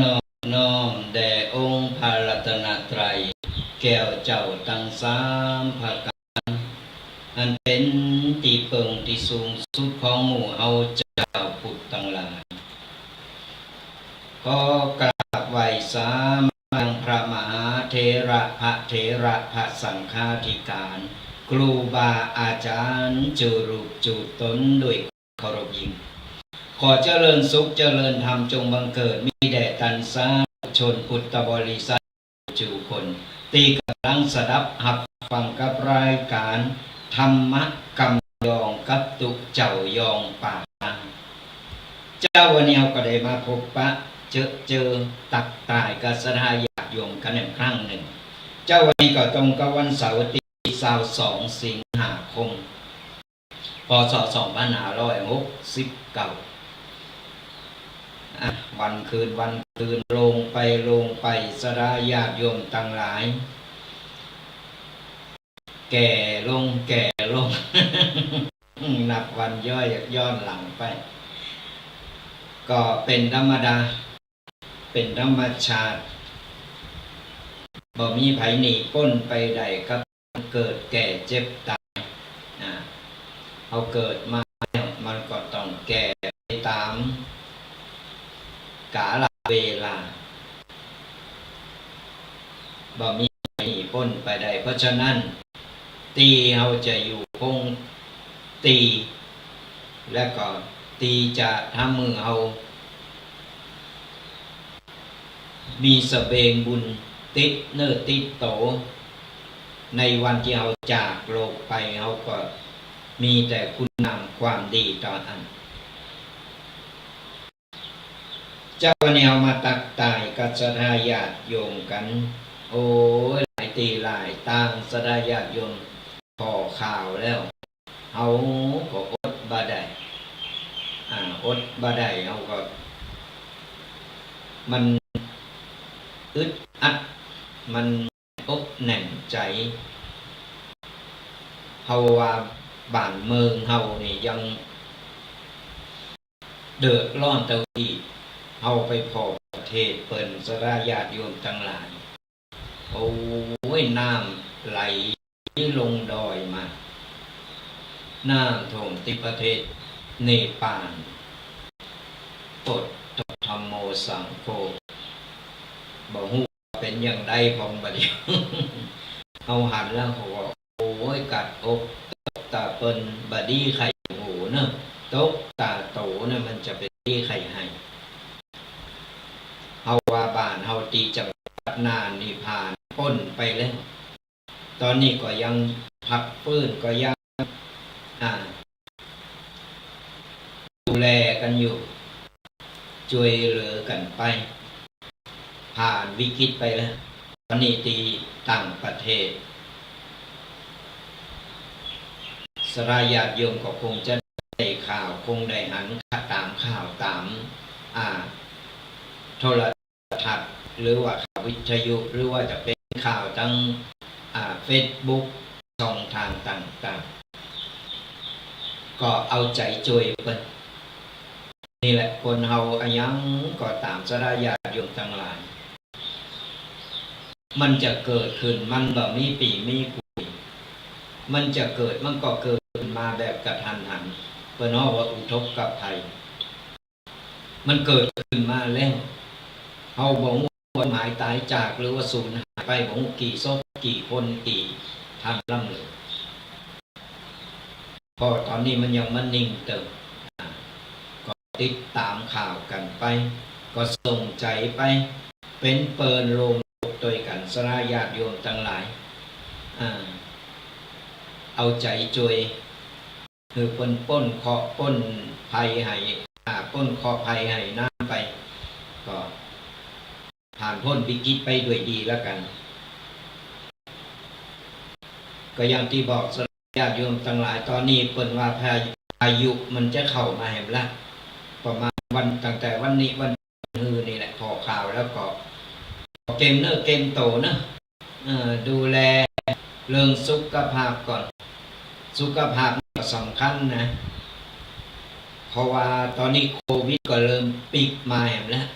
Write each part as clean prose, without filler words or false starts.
นอบน้อมแด่องค์พระรัตนตรัยแก้วเจ้าตั้งสามประการอันเป็นที่เปิงที่สูงสุดของหมู่เฮาเจ้าพุทธทั้งหลายขอกราบไหว้สามังพระมหาเถระพระเถระพระสังฆาธิการครูบาอาจารย์จุรุจุตนด้วยเคารพยิ่งขอเจริญสุขเจริญธรรมจงบังเกิดมีแด่ตันสาชนพุทธบริษัทจุคนตีกำลังสดับหับฟังกับรายการธรรมะกำยองกับตุเจ้ายองป่าเจ้าวันนี้ก็ได้มาพบปะเจอตักตายกับสถาญาติโยมกันอีกครั้งหนึ่งเจ้าวันนี้ก็ตรงกับวันเสาร์ที่22 สิงหาคมพ.ศ. 2569วันคืนลงไปสถาญาติโยมตั้งหลายแก่ลง นับวันย่อยย้อนหลังไปก็เป็นธรรมดาเป็นธรรมชาติบ่มีไผหนีพ้นไปได้กับเกิดแก่เจ็บตายเอาเกิดมามันก็ต้องแก่ไปตามกาลเวลาบ่มีไผหนีพ้นไปได้เพราะฉะนั้นตีเฮาจะอยู่คงตีและก็ตีจะทำมือเฮามีสเบงบุญติดเนื้อติดโตในวันที่เราจากโลกไปเราก็มีแต่คุณงามความดีต่ออันเจ้าวันนี้เอามาตักตายกับสถาญาติโยมกันโอ้ยหลายตีหลายต่างสถาญาติโยมพอข่าวแล้วเอาก็อดบ่ได้อดบ่ได้เอาก็มันอึดอัดมันอกแน่นใจเฮาว่าบ้านเมืองเฮานี่ยังเดือดร้อนเท่าที่เฮาไปพอประเทศเปิ้นสถาญาติโยมทั้งหลายโอ้ยน้ำไหลลงดอยมาน้ำท่วมที่ประเทศเนปาลปดธรรมโมสังโฆบ่ฮู้เป็นอย่างใดของบัดนี้ เอาหันแล้วเขาบอกโอ้ยกัดอกตกตาเปิ้นบัดนี้ไข่หูเนอะตกตาโตเนี่ยมันจะเป็นที่ไข่ให้เฮาว่าบ้านเฮาตีจังหวัดน่านนี่ผ่านพ้นไปแล้วตอนนี้ก็ยังพักฟื้นก็ยังดูแลกันอยู่ช่วยเหลือกันไปผ่านวิกฤตไปแล้วตอนนี้ตีต่างประเทศสรายญาติโยมก็คงจะได้ข่าวคงได้หันตามข่าวตามโทรทัศน์หรือว่าข่าววิทยุหรือว่าจะเป็นข่าวทางFacebook ช่องทางต่างๆก็เอาใจช่วยเพิ่นนี่แหละคนเฮาอายังก็ตามสรายญาติโยมทั้งหลายมันจะเกิดขึ้นมันแบบมีปีมีคุยมันจะเกิดมันก็เกิดขึ้นมาแบบกระทันหันเพื่อนว่าอุทกภัยมันเกิดขึ้นมาแล้วเฮาบ่ฮู้ว่าหายตายจากหรือว่าสูญหายไปบ่ฮู้กี่ศพกี่คนกี่ทางล่ำเลยพอตอนนี้มันยังมันนิ่งเติมก็ติดตามข่าวกันไปก็ส่งใจไปเป็นเปิลโลมโดยกันสรายญาติโยมทั้งหลายเอาใจช่วยคือป้นเคาะป้นภัยให้ป้นเคาะภัยให้น้ำไปก็ผ่านพ้นวิกฤตไปด้วยดีแล้วกันก็อย่างที่บอกสรายญาติโยมทั้งหลายตอนนี้เปิ้นว่าพายุมันจะเข้ามาแห่งละประมาณวันตั้งแต่วันนี้วันฮือนี่แหละพอข่าวแล้วก็เกมเนอเกมโตนะดูแลเรื่องสุขภาพก่อนสุขภาพสำคัญนะเพราะว่าตอนนี้โควิดก็เริ่มปิดมาแล้ว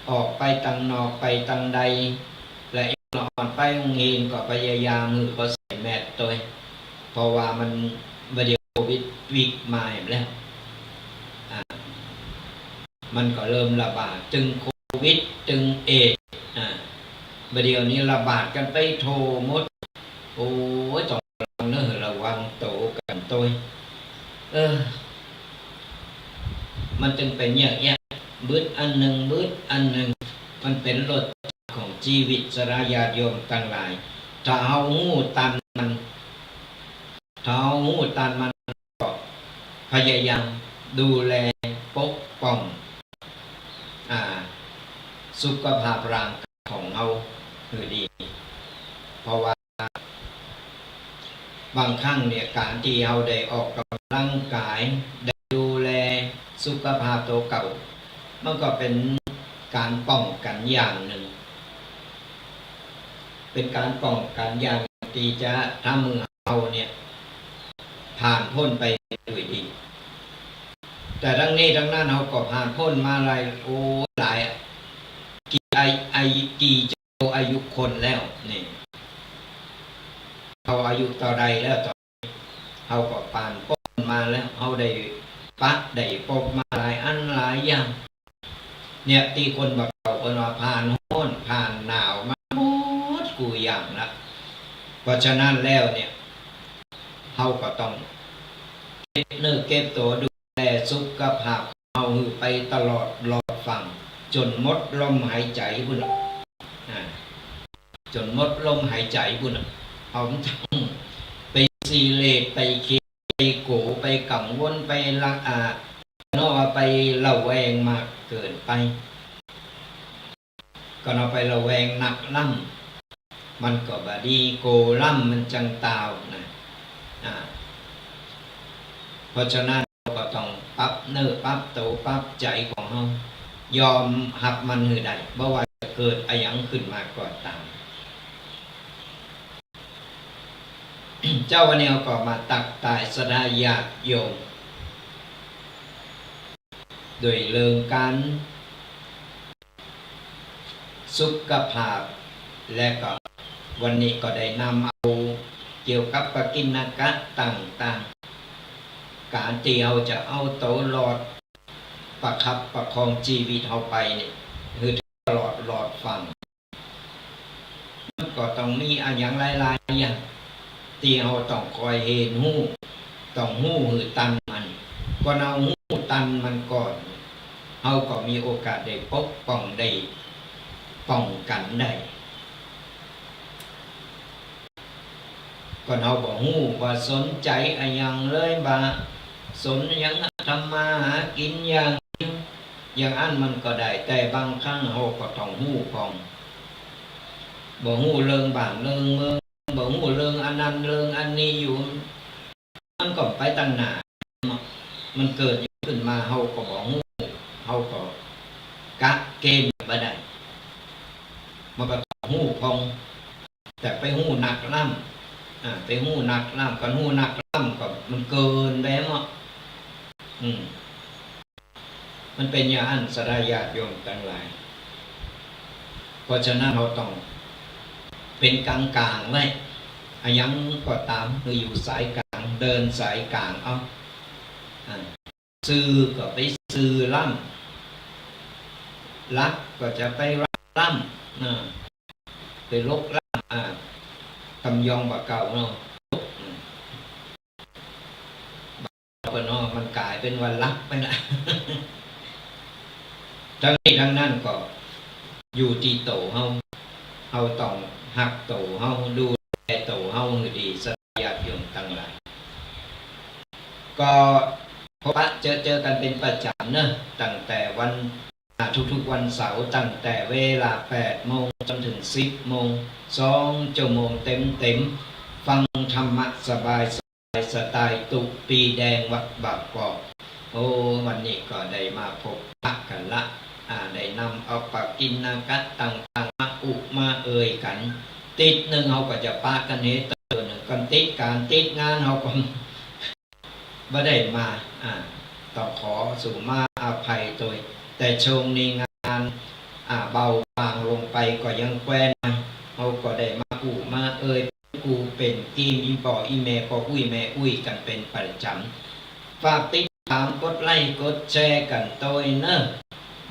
ออกไปตังนอกไปตังใดและนอนไปโรงเรียนก็พยายามมือก็ใส่แมสตัวเพราะว่ามันวิดีโอวิกมาแล้วมันก็เริ่มระบาดจึงโควิดจึงเอดวิดีโอนี้ระบาดกันไปโทมดโอ้ยต้องเนื้อระวังโตกันตัวมันจึงเป็นอย่างเงี้ยบืดอันหนึ่งบืดอันหนึ่งมันเป็นรสของชีวิตสรายาโยมทั้งหลายถ้าเอาหูตันมันก็พยายามดูแลปกป้องสุขภาพร่างกายของเราคือดีเพราะว่าบางครั้งเนี่ยการที่เราได้ออกกำลังกายได้ดูแลสุขภาพตัวเก่ามันก็เป็นการป้องกันอย่างหนึ่งเป็นการป้องกันอย่างที่จะทำมือเราเนี่ยผ่านพ้นไปด้วยดีแต่ทั้งนี้ทั้งนั้นเราก็ผ่านพ้นมาหลายหลายกี่อายุคนแล้วนี่เขาอายุต่อใดแล้วต่อเขาก็ผ่านพ้นมาแล้วเขาได้ได้พบมาหลายอันหลายอย่างเนี่ยตีคนบอกเราคนว่าผ่านร้อนผ่านหนาวมาหมดกูอย่างละเพราะฉะนั้นแล้วเนี่ยเขาก็ต้องเก็บตัวดูแลสุขภาพเอาไปตลอดรอฟังจนหมดลมหายใจบุญจนหมดลมหายใจบุญเอาทั้งไปซีเลตไปคิดไปโกไปกังวลไปละนอกไประแวงมากเกินไปก็เอาไประแวงหนักล่ำมันก็บดีโกล่ำมันจังตาวนะเพราะฉะนั้นเราก็ต้องปรับเนื้อปรับตัวปรับใจของเรายอมหับมันหือใดเพราะว่าจะเกิดอะไรอย่างขึ้นมาก่อนตาม เจ้าวันนี้ก็มาตักตายสดาญาติโยมโดยเรื่องการสุขภาพและก็วันนี้ก็ได้นำเอาเกี่ยวกับปกิณกะต่างๆการที่เราจะเอาตัวรอดประคับประคองชีวิตเราไปเนี่ยคือตลอดฟังมันก็ต้องมีอันอย่างหลายๆอย่างที่เราต้องคอยเห็นหูต้องหูหือตันมันก็เอาหูตันมันก่อนเราก็มีโอกาสได้ปกป้องได้ป้องกันได้ก็เราบอกหูว่าสนใจอะไรอย่างเลยบ่สนอย่างทำมาหากินอย่างอันมันก็ได้แต่บางครั้งเราก็ต้องหูของบอกหูเรื่องบ้านเรื่องเมืองบอกหูเรื่องอันนั้นเรื่องอันนี้อยู่มันก็ไปตั้งหนามันเกิดขึ้นมาเราก็บอกหูเราก็กะเกมบ่ได้มันก็ต้องหูพองแต่ไปหูหนักล่ำไปหูหนักล่ำกันหูหนักล่ำก็มันเกินไปมั้งมันเป็นอย่างอันสดายาติโยมทั้งหลายเพราะฉะนั้นเราต้องเป็นกลางไว้ยังก็ตามคืออยู่สายกลางเดินสายกลางเอาซื้อก็ไปซื้อล่ำรักก็จะไปรักล่ำไปลกล่ำคำยองบะเก่าเนาะมันกลายเป็นวันรักไปนะทั้งนี้ทั้งนั้นก็อยู่ที่โตเฮาต้องหักโตเฮาดูแลโตเฮาให้ดีสัตยาติโยมทั้งหลายก็พบเจอกันเป็นประจำเนอะตั้งแต่วันทุกวันเสาร์ตั้งแต่เวลา 8 โมงจนถึง 10 โมง2 ชั่วโมงเต็มฟังธรรมะสบายสไตล์ตุปีแดงวัดบางกอกวันนี้ก็ได้มาพบปะกันละได้นำเอาปกิณกะต่างๆมามาเอ่ยกันติดหนึ่งเขาก็จะปะกันนี้ตัวหนึ่งกันติดการติดงานเขาก็ไม่ได้มาต้องขอสู่มาอภัยตัวแต่ช่วงนี้งาน เบาบางลงไปก็ยังแควนเขาก็ได้มาอู่มากูเป็นกีมีบ่ออีเมพออุ้ยแม่อุ้ยกันเป็นประจำฝากติดตามกดไลค์กดแชร์กันโดยเนอะ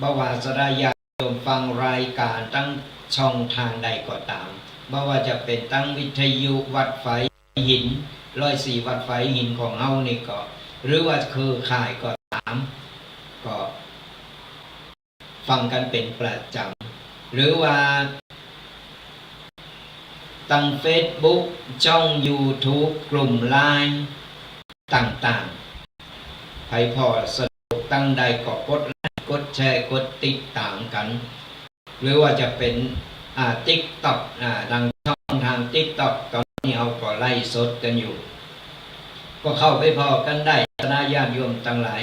บวาสรายาโยมฟังรายการตั้งช่องทางใดก็ตามบ่ว่าจะเป็นตั้งวิทยุวัดไฟหิน104วัดไฟหินของเฮานี่ก็หรือว่าคือข่ายก็ตามก็ฟังกันเป็นประจำหรือว่าตั้ง Facebook ช่อง YouTube กลุ่ม LINE ต่างๆใครพอสะดวกตั้งใดก็กดไลค์กดแชร์กดติดตามกันหรือว่าจะเป็นTikTok ทางช่องทาง TikTok ตอนนี้เอาก็ไล่สดกันอยู่ก็เข้าไปพอกันได้คณะญาติโยมทั้งหลาย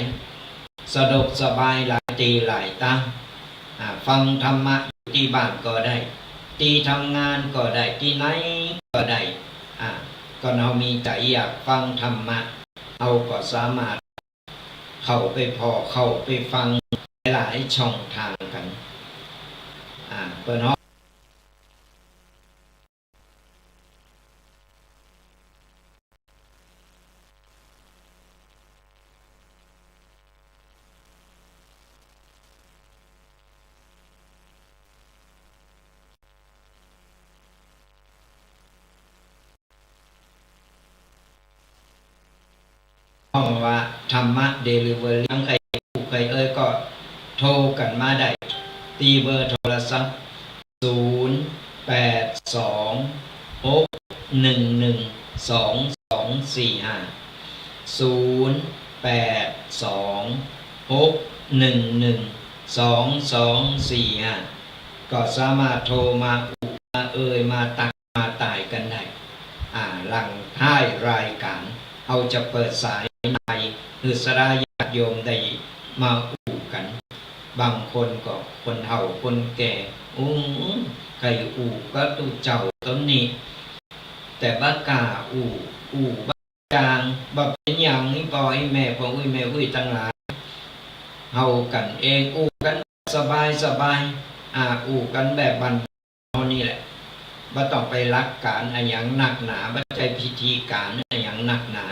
สะดวกสบายหลายตีหลายตาฟังธรรมะอยู่ที่บ้านก็ได้ที่ทำงานก็ได้ที่ไหนก็ได้ก็เรามีใจอยากฟังธรรมะเอาก็สามารถเข้าไปพอเข้าไปฟังหลายช่องทางกันเปิดห้องว่าธรรมะเดลิเวอรี่ทั้งใครก็โทรกันมาได้ตีเบอร์โทรศัพท์0826112245ก็สามารถโทรมามาตักมาตายกันได้หลังท้ายรายการเอาจะเปิดสายในคือสรายาติโยมได้มาอู่กันบางคนก็คนเฒ่าคนแก่ใครอู่ก็ตูเจ้าต้นนี้แต่บ้ากาอู่บ้ากลางบ่เป็นอย่างนี้ปล่อยแม่พ่ออุ้ยแม่อุ้ยตั้งหลายเฮากันเองอู่กันสบายอู่กันแบบบันเฮานี่แหละบ่ต้องไปรักการอะไรอย่างหนักหนาบ่ใจพิธีการอะไรอย่างหนักหนา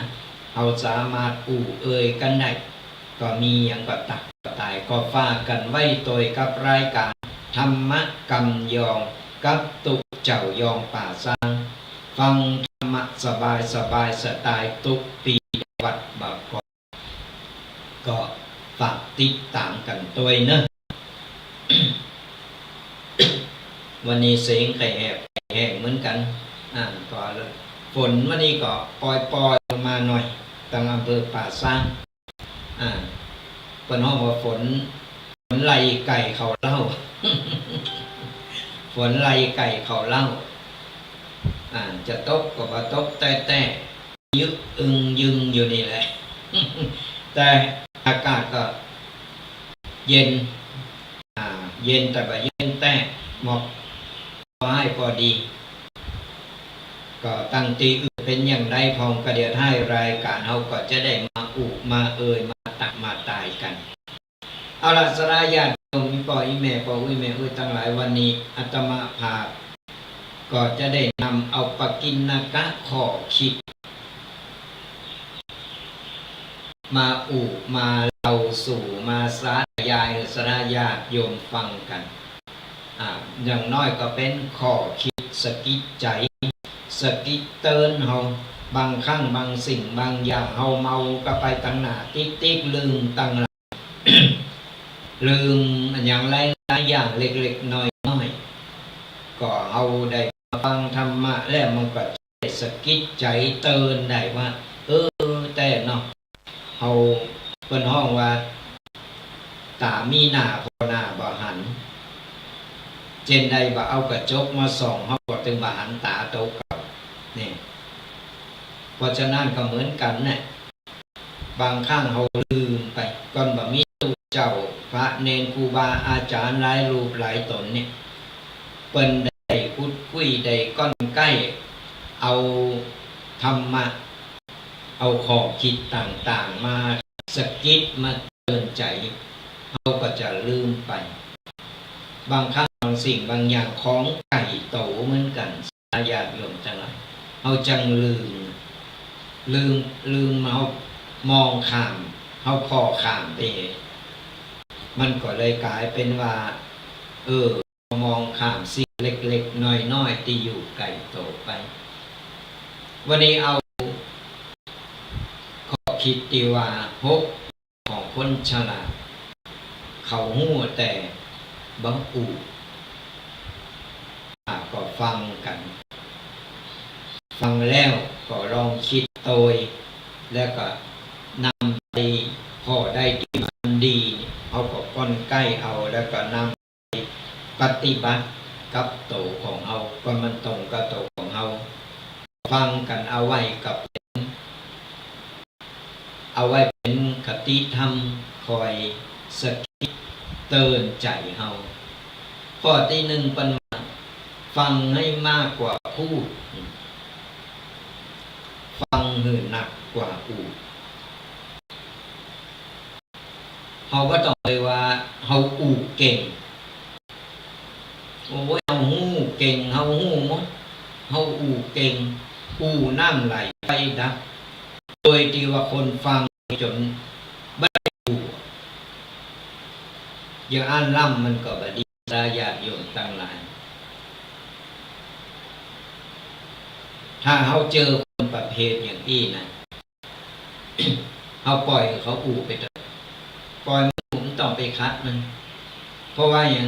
เฮาสามารถอู่กันได้ก็มีอย่างก็ตักก็ตายก็ฝากกันไว้โดยกับรายการธรรมะกำยองกับตุกเจ้ายองป่าสร้างฟังธรรมะสบายสไตล์ตุกปีวัดบางก็ฝากติดตามกันตัวเนอะ วันนี้เสียงไข่แหบเหมือนกันก็ฝนวันนี้ก็ปล่อยลงมาหน่อยตั้งอำเภอป่าสร้างเป็นห้องว่าฝนไหลไก่เขาเล่า ฝนไหลไก่เขาเล่าจะตกก็บ่ตกแต่ยึกยึงอยู่นี่แหละ แต่อากาศก็เย็นแต่ว่าเย็นแต่หมอกพอให้พอดีก็ตั้งตีเป็นอย่างไรพองกระเดียดให้รายการเฮาก็จะได้มาอุมามาตักมาตายกันเอาล่ะสรายาติโยมพ่ออีแม่พ่ออุ้ยแม่อุ้ยตั้งหลายวันนี้อาตมาภาพก็จะได้นำเอาปกิณกะข้อคิดมามาเล่าสู่มาสาธยายสรายาติโยมฟังกันอย่างน้อยก็เป็นข้อคิดสกิดใจสกิดเตือนเฮาบางครั้งบางสิ่งบางอย่างเฮาเมาก็ไปตั้งหน้าติ๊กลืมตั้งหลัง ลืมอย่างไรอย่างเล็กๆน้อยๆก็เอาได้ฟังธรรมะแล้วมันก็สกิดใจเตือนได้ว่าแต่เนาะเฮาเป็นห้องว่าตามีหน้าพอหน้าบ่หันเจนใดบ่เอากระจกมาส่องเฮาก็ถึงบ่หันตาตกกับนี่เพราะฉะนั้นก็เหมือนกันเนี่ยบางครั้งเฮาลืมไปก่อนบ่มีตุเจ้าพระเนรครูบาอาจารย์หลายรูปหลายตนเนี่ยเปิ้นได้พูดคุยได้ก้อนใกล้เอาธรรมะเอาข้อคิดต่างๆมาสกิดมาเตือนใจเฮาก็จะลืมไป บางครั้งบางสิ่งบางอย่างของไก่โตเหมือนกันญาติโยมจังไรเอาจังลืมเอามองข้ามเอาพอข้ามไปมันก็เลยกลายเป็นว่ามองข้ามสิ่งเล็กๆน้อยๆที่อยู่ไกลโตไปวันนี้เอาขอคิดดีว่าพบของคนฉลาดเขาหู้แต่บังอูก็ฟังกันฟังแล้วก็ลองคิดโดยแล้วก็นำไปพอได้ที่มันดีเอาก็ก้อนใกล้เอาแล้วก็นำไปปฏิบัติกับโตของเอาก็มันตรงกับโตของเอาฟังกันเอาไว้เป็นคติธรรมคอยสกิดเตือนใจเฮาข้อที่หนึ่งเป็นฟังให้มากกว่าพูดฟังหือหนักกว่าอูเฮาก็ต้องเลยว่าเฮาอูเก่งโอ้ยเฮาหู้เก่งเฮาหู้หมดเฮาอูเก่งอูน้ำไหลไปดับโดยที่ว่าคนฟังจนไม่อูอย่างอ่านล่ำมันก็บดีตาญาติโยมตั้งหลายถ้าเขาเจอคนประเภทอย่างนี้นะเขาปล่อยเขาอู่ไปเถอะปล่อยมันต้องไปคัดมันเพราะว่าอย่าง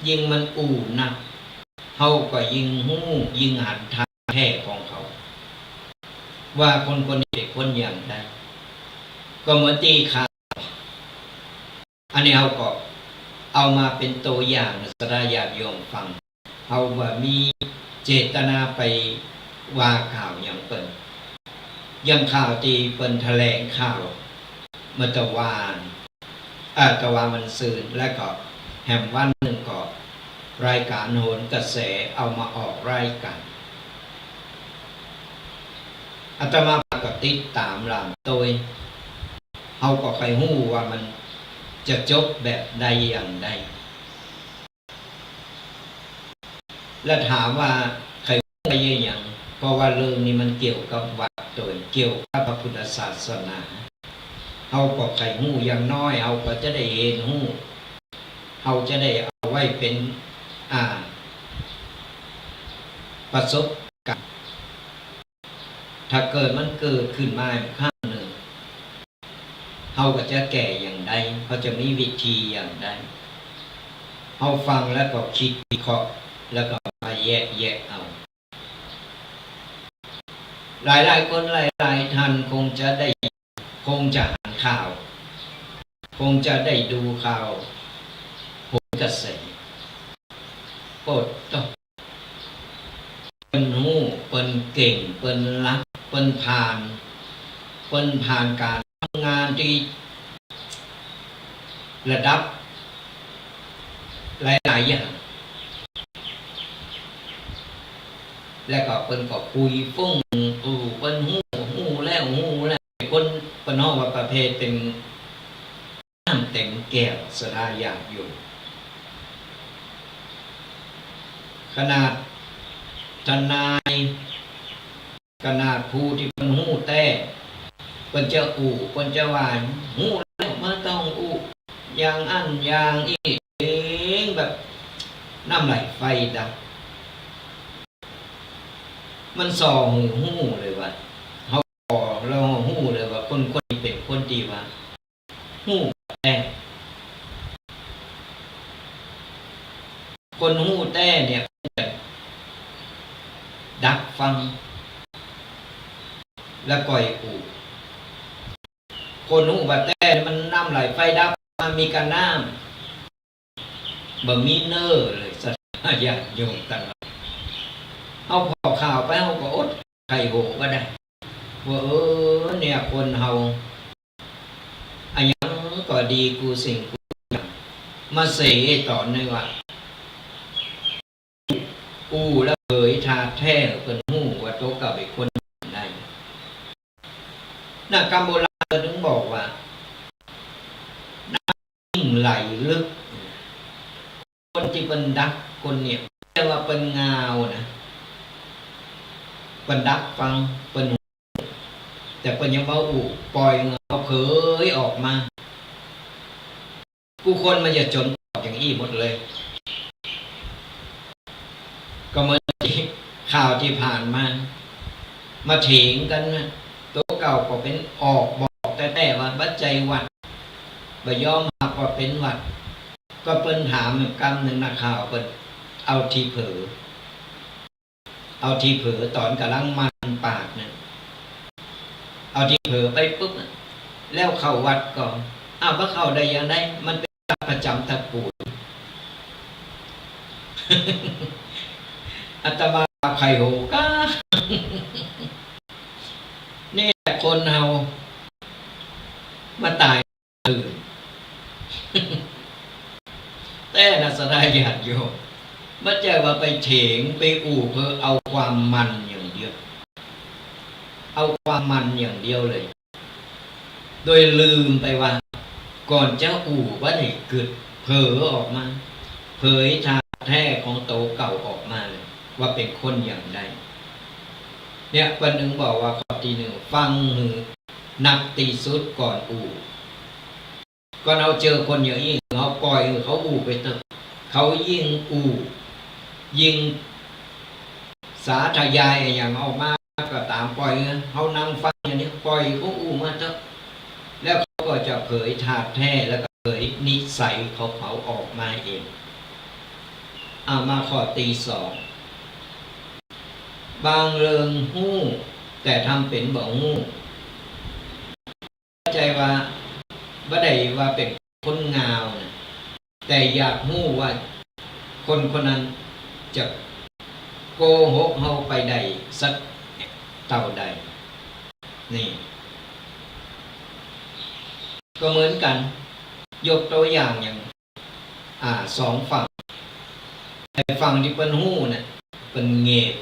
ยิงมันอู่หนักเขาก็ยิงหู้ยิงหันทางแท้ของเขาว่าคนนี้เป็นคนอย่างใดก็เหมือนตีขาอันนี้เขาก็เอามาเป็นตัวอย่างสดาญาติโยมฟังเขาว่ามีเจตนาไปว่าข่าวอย่างเปิ่นยังข่าวที่เปิ่นแถลงข่าวเมื่อตะวันมันซืนและก็แหมวันหนึ่งก็รายการโหนกระแสเอามาออกรายการอาตมาก็ติดตามหลังตัวเขาก็ไปหู้ว่ามันจะจบแบบใดอย่างใดและถามว่าใครไปอย่างเพราะว่าเรื่องนี้มันเกี่ยวกับวัดโดยเกี่ยวกับพระพุทธศาสนาเขาก็ใครหู้อย่างน้อยเขาก็จะได้เห็นหู้เขาจะได้เอาไว้เป็นประสบการณ์ถ้าเกิดมันเกิดขึ้นมาข้างหนึ่งเขาก็จะแก่อย่างใดเขาจะมีวิธีอย่างใดเขาฟังแล้วก็คิดวิเคราะห์แล้วก็มาแยกเอาหลายคนหลายท่านคงจะอ่านข่าวคงจะได้ดูข่าวโหนกระแสโปรดต้องเป็นหู้เป็นเก่งเป็นรักเป็นผ่านการทำงานที่ระดับหลายอย่างแล้วก็เป็นก็คุยฟุ้งเป็นหู้แล้วคนเป็นห้องว่าประเภทเป็นน้ำเต็มแก้วสดาญาติอยู่ขนาดทนายขนาดผู้ที่เป็นหู้แต่เป็นเจ้าเป็นเจ้าวานหู้แล้วไม่ต้องอย่างอันอย่างอีกเองแบบน้ำไหลไฟดับมันส่อหู้เลยว่าเขาเราหู้เลยว่าคนนี้เป็นคนดีว่าหู้แต่คนหู้แต่เนี่ยดักฟังแล้วก่อยคนหู้ว่าแต่มันน้ำไหลไฟดับมามีกันน้ำบ่มีเนอเลยสัตว์ญาติโยมต่างเอาพอข่าวไปเอาก็อดไข่โหก็ได้ว่าเนี่ยคนเฮาอันยังก็ดีกูสิ่งกูมาเสยต่อในว่าแล้วเผยทาแท้เป็นหู้ว่าโตกับไอ้คนใดนักกรรมโบราณถึงบอกว่าน้ำไหลลึก คนที่เป็นดักคนเนี่ยเรียกว่าเป็นเงานะเป็นดักฟังเป็นแต่เป็นยังเบาอูปล่อยเงาเผยออกมาผู้คนมันจะจนอย่างอี้หมดเลยก็เหมือนข่าวที่ผ่านมาเถียงกันนะตัวเก่าก็เป็นออกบอกแต่ว่าบัดใจวัดบ่ยอมหักว่าเป็นวัดก็เปิ้นถามกำหนึ่งนักข่าวเปิ้นเอาทีเผลอตอนกำลังมันปากเนี่ยเอาทีเผลอไปปุ๊บแล้วเข้าวัดก่อนว่าเข้าได้ยังไงมันเป็นประจำตระกูล อาตมาไข่โหก้า นี่คนเฮามาตายตื่น แต่นัสดาญาติโยมไม่ใช่ว่าไปเฉงไปอู่เพื่อเอาความมันอย่างเดียวเอาความมันอย่างเดียวเลยโดยลืมไปว่าก่อนจะอู่ว่าเนี่ยเกิดเผลอออกมาเผยทางแท้ของโตเก่าออกมาเลยว่าเป็นคนอย่างใดเนี่ยวันหนึ่งบอกว่าข้อที่หนึ่งฟังหูนักตีสุดก่อนอู่ก็เราเจอคนอย่างนี้เขาปล่อยเขาอู่ไปเถอะเขายิ่งอู่ยิ่งสาธยายอย่างออกมาก็ตามปล่อยเขานั่งฟังอย่างนี้ปล่อยเขาอู่มาเถอะแล้วเขาก็จะเผยธาตุแท้แล้วก็เผยนิสัยเขาออกมาเองมาข้อตีสองบางเริงหู้แต่ทำเป็นบ่หู้เข้าใจว่าบ่ได้ว่าเป็นคนงาวนะแต่อยากหู้ว่าคนคนนั้นจะโกหกเฮาไปได้สักเท่าใดนี่ก็เหมือนกันยกตัวอย่างสองฝั่งแต่ฝั่งที่เป็นหู้น่ะเป็นเงบ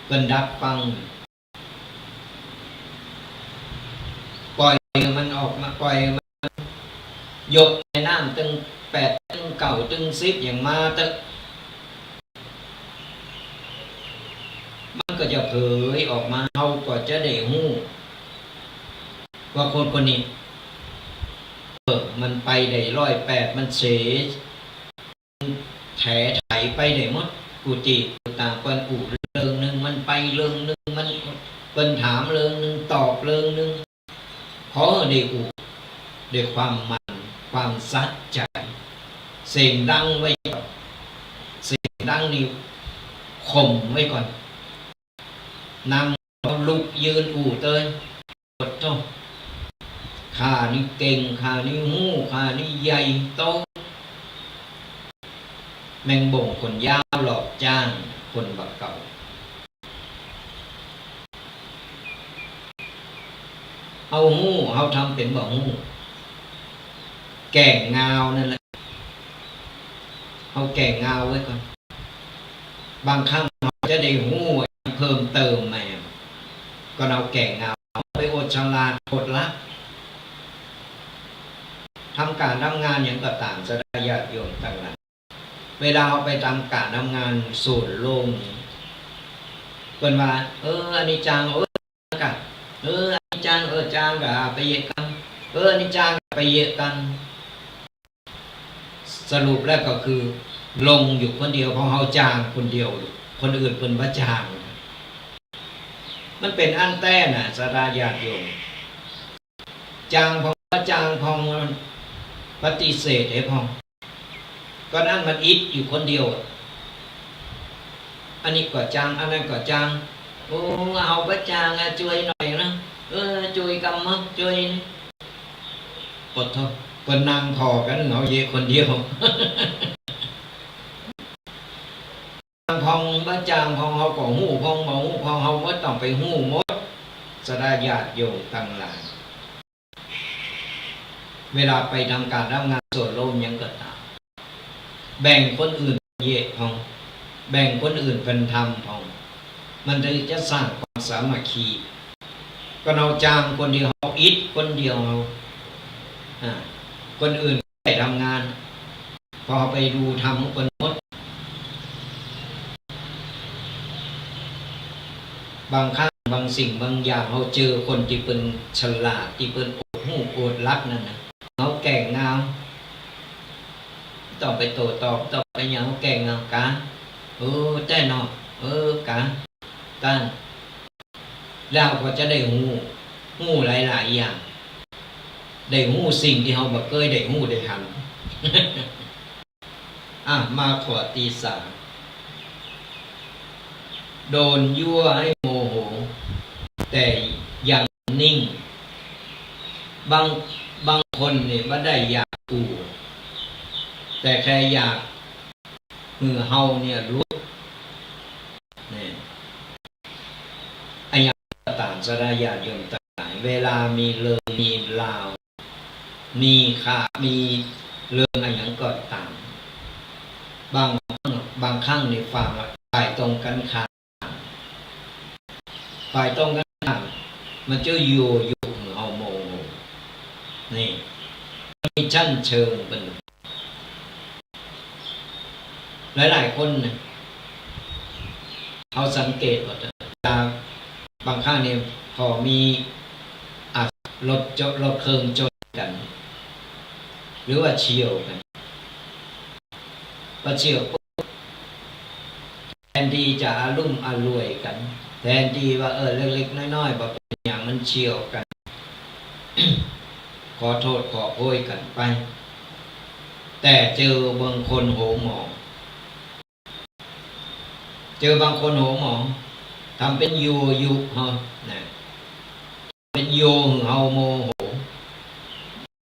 เป็นดักฟังปล่อยมันออกมาปล่อยมันยกในน้ำตึง8ตึง9ตึง10อย่างมาตึงมันก็จะเผยออกมาเราก็จะได้หู้ว่าคนคนนี้มันไปได้108มันเสแถไถไปได้หมดกูติกูตาเปิ้นอู่เรื่องนึงมันไปเรื่องนึงมันเปิ้นถามเรื่องนึงตอบเรื่องนึงขอได้อู่ด้วยความมันความสัจใจเสียงดังไว้ก่อนเสียงดังนี่ข่มไว้ก่อนนั่งลุกยืนอู่เตยกดเท่าข้านี่เก่งข้านี่หู้ข้านี่ใหญ่โตแมงบ่งคนยาวหลอกจ้างคนบักเก่าเอาหู้เอาทำเป็นบ่หู้แก่งเงานั่นแหละเอาแก่งเงาไว้ก่อนบางครั้งเราจะได้หู้เพิ่มเติมมาก็เอาแก่งเงาไปอดฉลาดอดลักทำการทำงานอย่างก็ต่างจะได้ญาติโยมต่างๆเวลาเอาไปทำการทำงานส่วนโลมเป็นว่าอันนี้จางกันอันนี้จางจางกับไปเยกันอันนี้จางไปเยกันสรุปแล้วก็คือลงอยู่คนเดียวของเฮาจางคนเดียวคนอื่นเป็นว่าจางมันเป็นอันแต้น่ะสราญาติโยมจางพองว่าจางพองปฏิเสธให้พองก็นั่นมันอิดอยู่คนเดียวอันนี้ก็จางอันนั้นก็จางโอ้เอาไปจางช่วยหน่อยนะช่วยกำมัดช่วยปดทบคนนั่งพอกันเหงาเยคนเดียวพองบ้าจางพองเขาก็หู้พองบ่หู้พองเขาไม่ต้องไปหู้มดสดาญาติโยมตั้งหลายเวลาไปทำการทำงานส่วนโลมยังเกิดตามแบ่งคนอื่นเยพองแบ่งคนอื่นเป็นธรรมพองมันจะสร้างความสามัคคีก็เราจางคนเดียวเขาอิดคนเดียวเราคนอื่นไปทำงาน พอไปดูธรรมเป็นมดบางครั้งบางสิ่งบางอย่างเขาเจอคนที่เป็นฉลาดที่เป็นโอดหูโอดรักนั่นนะเขาแก่งงามต้องไปโตตอบต้องไปอย่างเขาแก่งงามกะแต่นอกะตั้นแล้วก็จะได้หูหลายๆอย่างได้หูสิ่งที่เขาบ่เคยได้หูได้หัน มาขอตีสามโดนยั่วให้โมโหแต่ยังนิ่งบางคนเนี่ยไม่ได้อยากอู่แต่แค่อยากมือเฮาเนี่ยรู้เนี่ยอันยังต่างสระยาโยมต่างเวลามีเรื่องมีราวมีมีเรื่องอันยังก็ต่างบางครั้งในฝ่ายตรงกันข้ามฝ่ายตรงกันข้ามมันจะอยู่เอาโมโหนี่มีชั้นเชิงเป็นหลายคนนะเขาสังเกตว่าบางครั้งเนี่ยพอมีรถเครื่องจนกันหรือว่าเฉี่ยวกันพอเฉี่ยวแทนที่จะอารุ่มอร่วยกันแทนที่ว่าเล็กๆน้อยๆแบบอย่างมันเฉี่ยวกัน ขอโทษขอโพยกันไปแต่เจอบางคนโหหมองทำเป็นยุเฮานะเป็นโยเฮาโมโห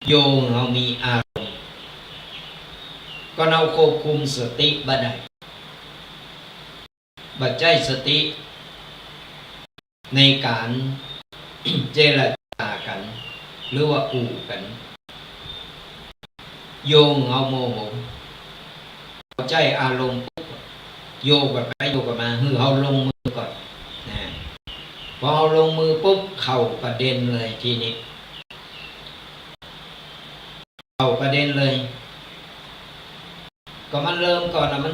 โยเฮามีอารมณ์ก็เราควบคุมสติบ่ได้บัดใจสติในการ เจรจากันหรือว่าอู่กันโยงเอาโมโหใจอารมณ์โยกกันไปโยกกันมาเอาลงมือก่อนนะพอเอาลงมือปุ๊บเข้าประเด็นเลยทีนี้เข้าประเด็นเลยก็มันเริ่มก่อนมัน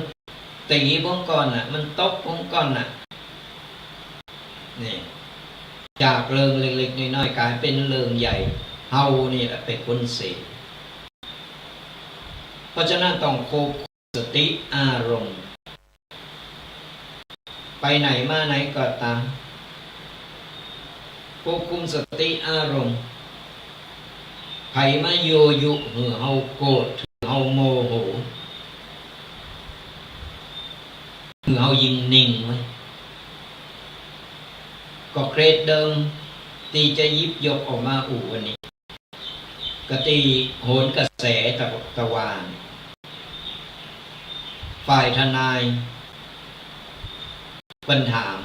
ตีผมก่อนมันตบผมก่อนนี่จากเรื่องเล็กๆน้อยๆกลายเป็นเรื่องใหญ่เฮานี่เป็นคนเสียเพราะฉะนั้นต้องควบคุมสติอารมณ์ไปไหนมาไหนก็ตามควบคุมสติอารมณ์ไผมาโยยุเฮาโกรธเฮาโมโหเฮายิงนิ่งไว้ก็เกรดเดิมตีจะยิบยกออกมาอู่วันนี้ก็ตีโหนกระแสตะวันฝ่ายทนายปัญถาม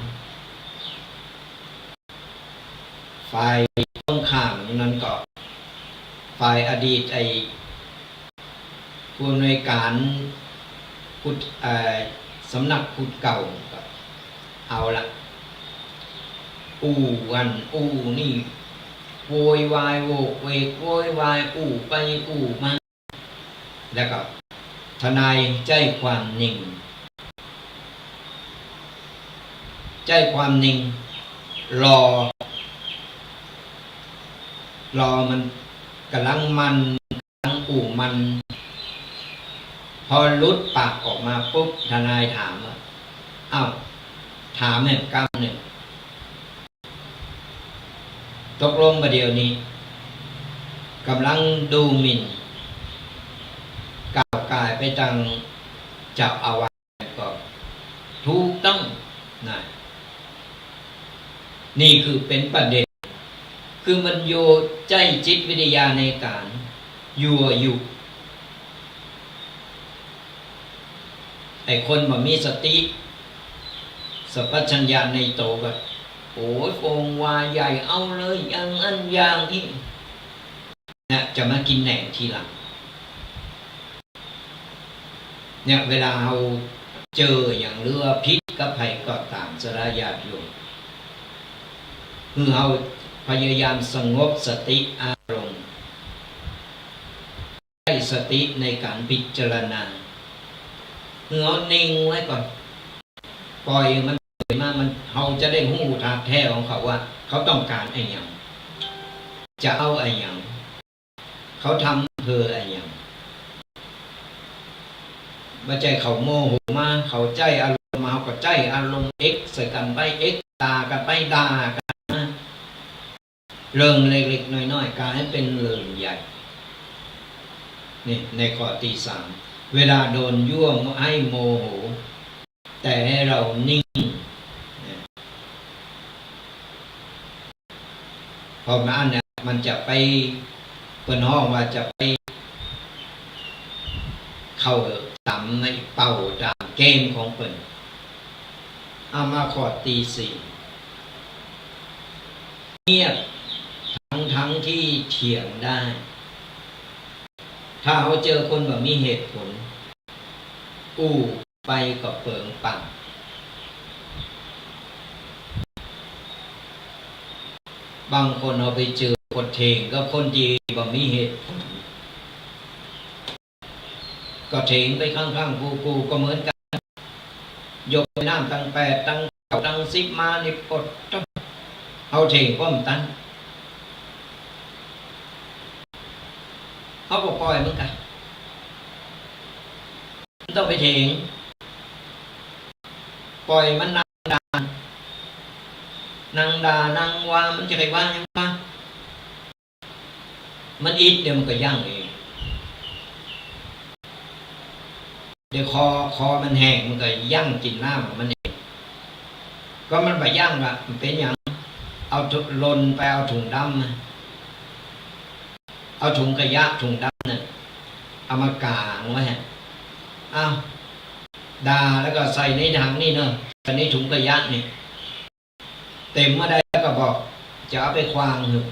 ฝ่ายต้องข้ามนั้นก็ฝ่ายอดีตผู้อำนวยการพุทธสำนักพุทธเก่าก็เอาละอู่นี่โวยวายโวกเวกโวยวายอู่ไปอู่มาแล้วก็ทนายใจความนิ่งรอมันกำลังอู่มันพอลุดปากออกมาปุ๊บทนายถามว่าถามเนี่ยกำเนี่ยตกลงประเดี๋ยวนี้กำลังดูหมิ่นก้าวกายไปทางเจ้าอาวาสก็ถูกต้องนะนี่คือเป็นประเด็นคือมันโยใจจิตวิทยาในการอยู่ไอ้คนบ่มีสติสัพพัญญาในโตก็โอ้ยโกงวาใหญ่เอาเลยอย่างอันอย่างนี้เนี่ยจะมากินแหน่งทีหลังเนี่ยเวลาเราเจออย่างเรือพิษกับภัยก็ตามสระญาติโยมคือเราพยายามสงบสติอารมณ์ให้สติในการพิจารณา คือเขานิ่งไว้ก่อนปล่อยมันมามันเขาจะได้หูทางแท้ของเขาว่าเขาต้องการอะไรอย่างจะเอาอะไรอย่างเขาทำเพื่ออะไรอย่างมาใจเขาโมโหมาเขาใจอารมณ์มาเขาก็ใจอารมณ์เอ็กใส่กันไปเอ็กด่ากันไปด่ากันเรื่องเล็กๆน้อยๆกลายเป็นเรื่องใหญ่นี่ในข้อที่ 3เวลาโดนยั่วให้โมโหแต่ให้เรานิ่งพอมาอันเนี่ยมันจะไปเปิดห้องว่าจะไปเข้าตามในเป่าตามเกมของเปิดเอามาข้อที่ 4เงียบทั้งที่เถียงได้ถ้าเขาเจอคนแบบมีเหตุผลอู้ไปกับเปิงปังบางคนเอาไปเจอคนเทงก็คนดีแบบมีเหตุผลก็เทงไปข้างๆกูก็เหมือนกันยกน้ำตั้ง8ตั้ง9ตั้ง10มานี่ปดต้องเอาเทงป้อมตันเขาก็ปล่อยเหมือนกันต้องไปเถียงปล่อยมันนางด่านางว่ามันจะไปว่ายังไงมันอิดเดี๋ยวมันก็ยั่งเองเดี๋ยวคอมันแห้งมันก็ยั่งกินน้ำมันเองก็มันไปยั่งละมันเป็นอย่างเอาลนไปเอาถุงดำเอาถุงกระยะถุงดำเนี่ยเอามากางไว้อ้าวด่าแล้วก็ใส่ในถังนี่เนอะแต่ในถุงกระยะนี่เต็มมาได้แล้วก็บอกจะเอาไปควางหนึ่ง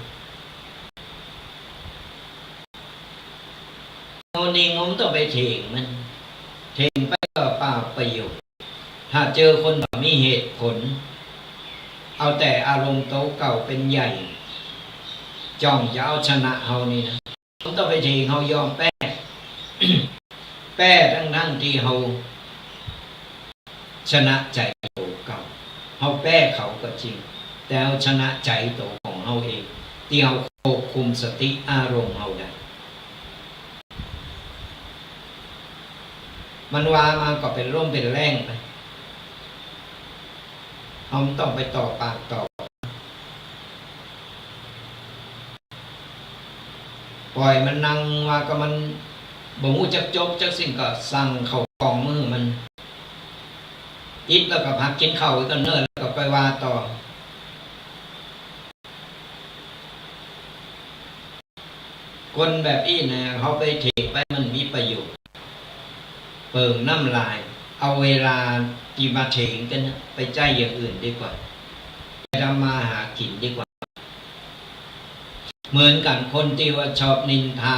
เอานิ่งผมต้องไปเถียงมันเถียงไปก็เปล่าประโยชน์ถ้าเจอคนแบบมีเหตุผลเอาแต่อารมณ์โตเก่าเป็นใหญ่จ้องจะเอาชนะเฮานี่นะผมต้องไปเถียงเฮายอมแป้ทั้งที่เฮาชนะใจโตเก่าเฮาแป้เขาก็จริงแต่เฮาชนะใจโตของเฮาเองที่เฮาควบคุมสติอารมณ์เฮาได้มันว่ามาก็เป็นร่มเป็นแรงไปเฮาต้องไปต่อปากต่อปล่อยมันนั่งว่าก็มันบ่ฮู้จักจบจักสิ่งก็สั่งเข้ากองมือมันอิดแล้วก็พักกินข้าวก็เนิ่นแล้วก็ไปว่าต่อคนแบบอี้นะเขาไปเทไปมันมีประโยชน์เปิงน้ำลายเอาเวลาที่มาเถียงกันไปใจอย่างอื่นดีกว่าไปทำมาหากินดีกว่าเหมือนกันคนที่ว่าชอบนินทา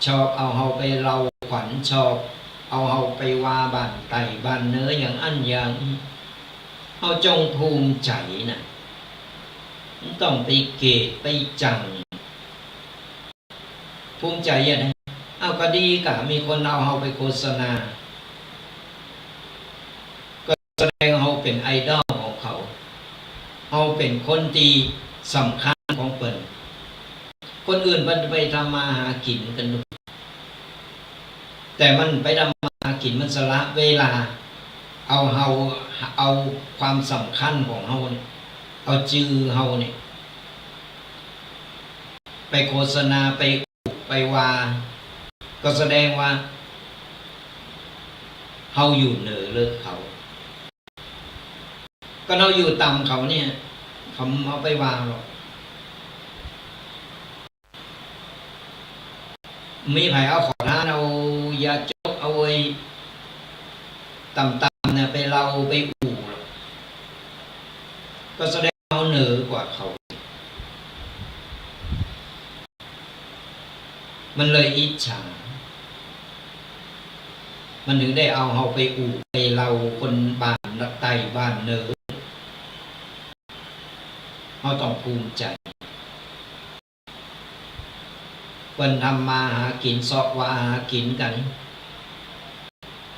ชอบเอาเฮาไปเล่าขวัญชอบเอาเฮาไปว่าบ้านไต่บ้านเนื้ออย่างอันอย่างเฮาจงภูมิใจนะต้องไปเกตไปจังภูมิใจอย่างไรเอาก็ดีกะมีคนเอาเฮาไปโฆษณาก็แสดงเฮาเป็นไอดอลของเขาเฮาเป็นคนที่สำคัญของเปิ้นคนอื่นมันไปทำมาหากินกันดูแต่มันไปทำมาหากินมันสละเวลาเอาความสำคัญของเฮาเนี่ยเอาจื่อเฮาเนี่ยไปโฆษณาไปว่าก็แสดงว่าเฮาอยู่เหนือเลิกเขาก็เราอยู่ต่ำเขาเนี่ยเขาเอาไปว่าหรอกมีไผเอาขอทานเอายาจกเอาไว้ต่ำๆเนี่ยไปเราไปอู่ก็แสดงเอาเหนือกว่าเขามันเลยอิจฉามันถึงได้เอาเขาไปอู่ไปเราคนบ้านไต่บ้านเหนือเขาต้องภูมิใจเพิ่นทำมาหากินซอกว่าหากินกัน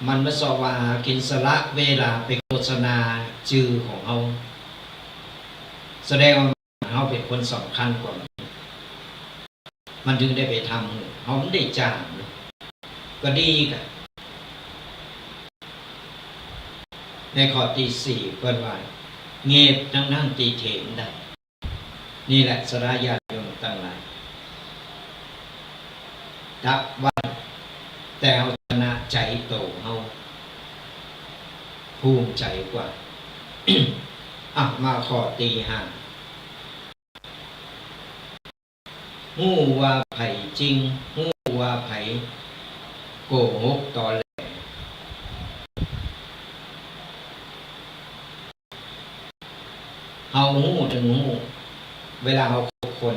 มันมาสว่ากินสละเวลาไปโฆษณาชื่อของเขาแสดงว่าเขาเป็นคนสำคัญกว่ามันถึงได้ไปทำเขาไม่ได้จ้างก็ดีกันในข้อที่สี่เพิ่นว่าเงียบนั่งตีเถนได้นี่แหละสระญาติโยมตั้งหลายดับวันแต่เอาชนะใจโตเอาภูมิใจกว่า มาข้อตีห้าหู้ว่าไผ่จริงหู้ว่าไผ่โกหกตอแหลเอาหู้ถึงหู้เวลาเอาคน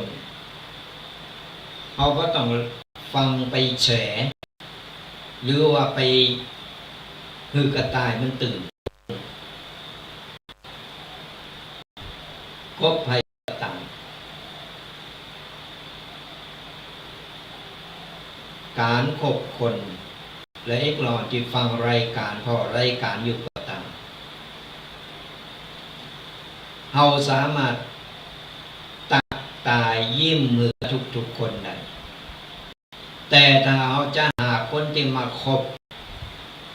เขาก็ต้องฟังไปแฉหรือว่าไปคือกระต่ายมันตื่นคบภัยต่างการคบคนและเอกลอนที่ฟังรายการพอรายการอยู่ก็ตามเราสามารถตักตายยิ้มมือทุกคนได้แต่ถ้าเราจะหาคนที่มาคบ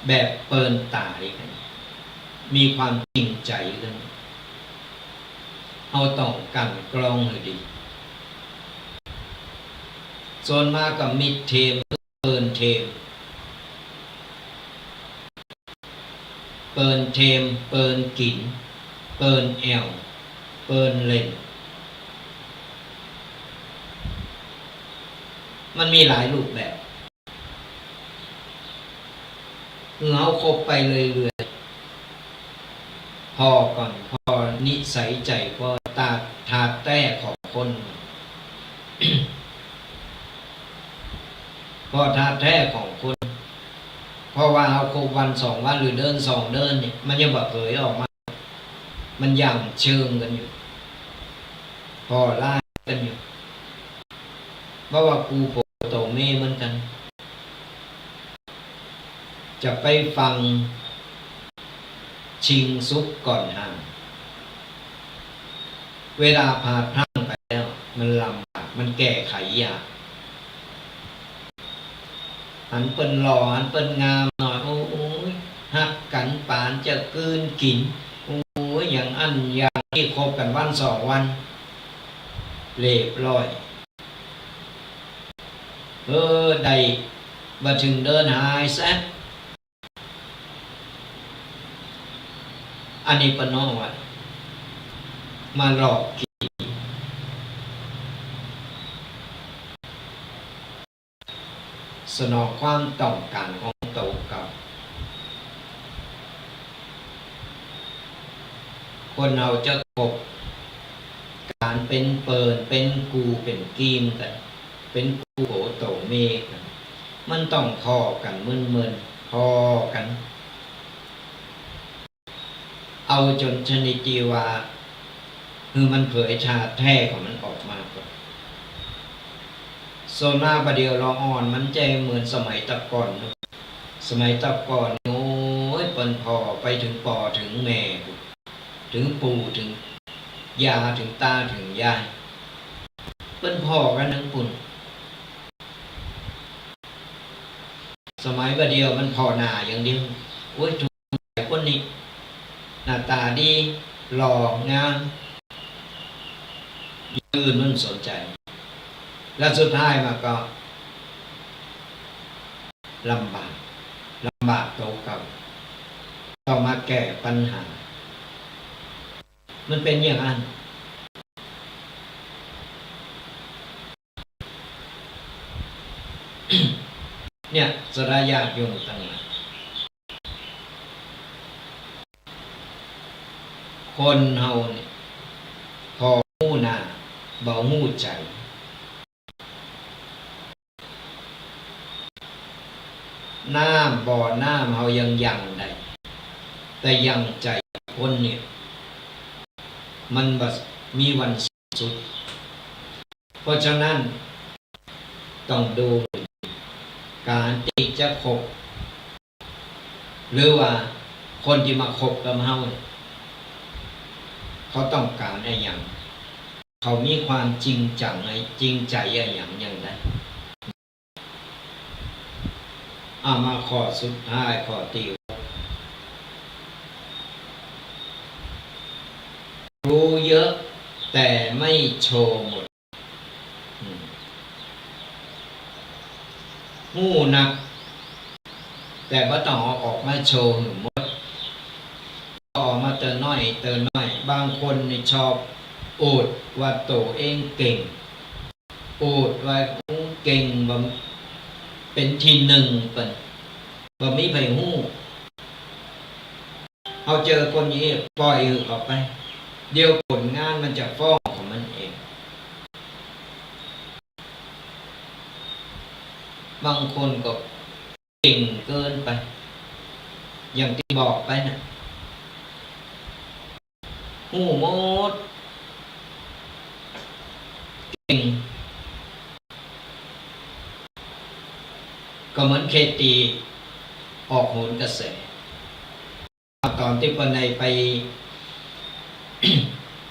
แบบเปินตายกันมีความจริงใจกันเราต้องกันกรองให้ดีส่วนมากกับมิดเทมเปินเทมเปินเทมเปินกินเปินแอวเปินเล่นมันมีหลายรูปแบบเราคบไปเรื่อยๆพอก่อนพอนิสัยใจพอตาถาดแต้ของคน พอถาดแท้ของคนเพราะว่าเอาคบวันสองวันหรือเดินสองเดินเนี่ยมันยังแบบเผยออกมามันยังเชิงกันอยู่พอไล่กันอยู่เพราะว่ากูโปโตเม่เหมือนกันจะไปฟังชิงซุกก่อนห่างเวลาพาพรั่งไปแล้วมันลำบากมันแก้ไขยากหันเปิ้นหล่อหันเปิ้นงามหน่อยโอ้ยหักกันปานจะกืนกินโอ้ยอย่างอันอย่างนี้คบกันวันสองวันเรียบร้อยได้มาถึงเดินหายแซะอันนี้ปนองว่ามาหลอกกินสนองความต้องการของตัวเก่าคนเราจะคบการเป็นเปิดเป็นกูเป็นกีมกันเป็นกูโหโตเมกันมันต้องพอกันมึนๆพอกันเอาจนชนิดที่ว่าคือมันเผยชาติแท้ของมันออกมาก่อนโซน่าประเดียวรออ่อนมันใจเหมือนสมัยตะก่อนสมัยตะก่อนโอ้ยเปิ้นพอไปถึงปอถึงแม่ถึงปู่ถึงยาถึงตาถึงยายเปิ้นพอกันทั้งปุ่นสมัยประเดียวมันพอหน้าอย่างเดียวโอ้ยทุกคนนี้หน้าตาดีหล่องามยืนมันสนใจแล้วสุดท้ายมาก็ลำบากโตเก่าต้องมาแก้ปัญหามันเป็นอย่างนั้นเนี่ยสระญาติโยมทั้งหลายคนเฮาเนี่ยพอหู้หน้าบ่หู้ใจน้ำบ่อน้ำเฮายังได้แต่ยังใจคนเนี่ยมันบ่มีวันสุดเพราะฉะนั้นต้องดูการที่จะคบ หรือว่าคนที่มาคบกับเฮาเขาต้องการอะไรอย่างเขามีความจริงจังไงจริงใจอย่างนั้นมาข้อสุดท้ายข้อที่รู้เยอะแต่ไม่โชว์หมดหู้นักแต่บ่ต้องเอาออกมาโชว์หมดออกมาเติมน้อยบางคนนี่ชอบโอดว่าตัวเองเก่งโอดว่าเก่งบ่เป็นที่หนึ่งเปิ้นบ่มีไผฮู้เอาเจอคนนี้ปล่อยออกไปเดี๋ยวผลงานมันจะฟ้องของมันเองบางคนก็เก่งเกินไปอย่างที่บอกไปนะหูหมดเก่งก็เหมือนเคตีออกโหนกระแสตอนที่ปนัยไป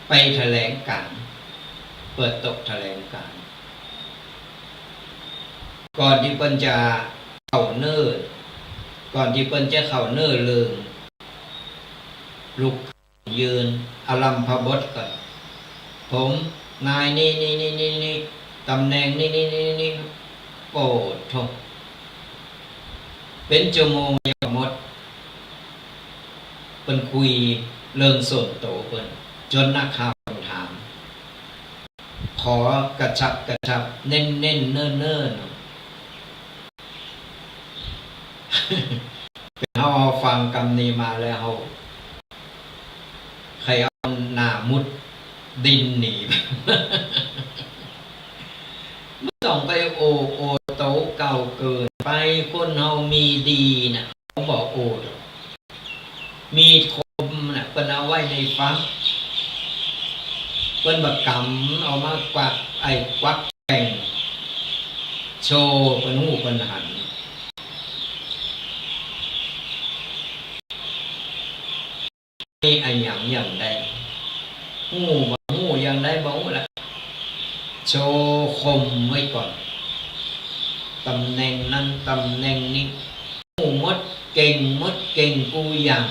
ไปแถลงการเปิดตกแถลงการก่อนที่เปิ้นจะเข้าเนิ่นก่อนที่เปิ้นจะเข้าเนิ่นเลิงลุกยืนอารัมภบทก่อนผมนายนี่ตำแหน่งนี่โปรดโทษเป็นชั่วโมงยังหมดเปิ้นคุยเรื่องส่วนตัวเปิ้นจนนักข่าวถามขอกระชับเน้นเนิ่นเป็นเฮาฟังกรรมนี้มาแล้วเฮาใครเอาหน้ามุดดินหนีไม่ต้องไปโอโตเก่าเกินไปคนเฮามีดีน่ะเขาบอกโอมีคมน่ะเปิ้นเอาไว้ในฟังเปิ้นบักกำเอามากวักควักแข่งโชว์เปิ้นหูเปิ้นหันนี่ไอ้อย่างใดหูบ่หูอย่างใดบ่ฮู้ล่ะโชว์คมไว้ก่อนตำแหน่งนั้นตำแหน่งนี้หูมดเก่งกูอย่าง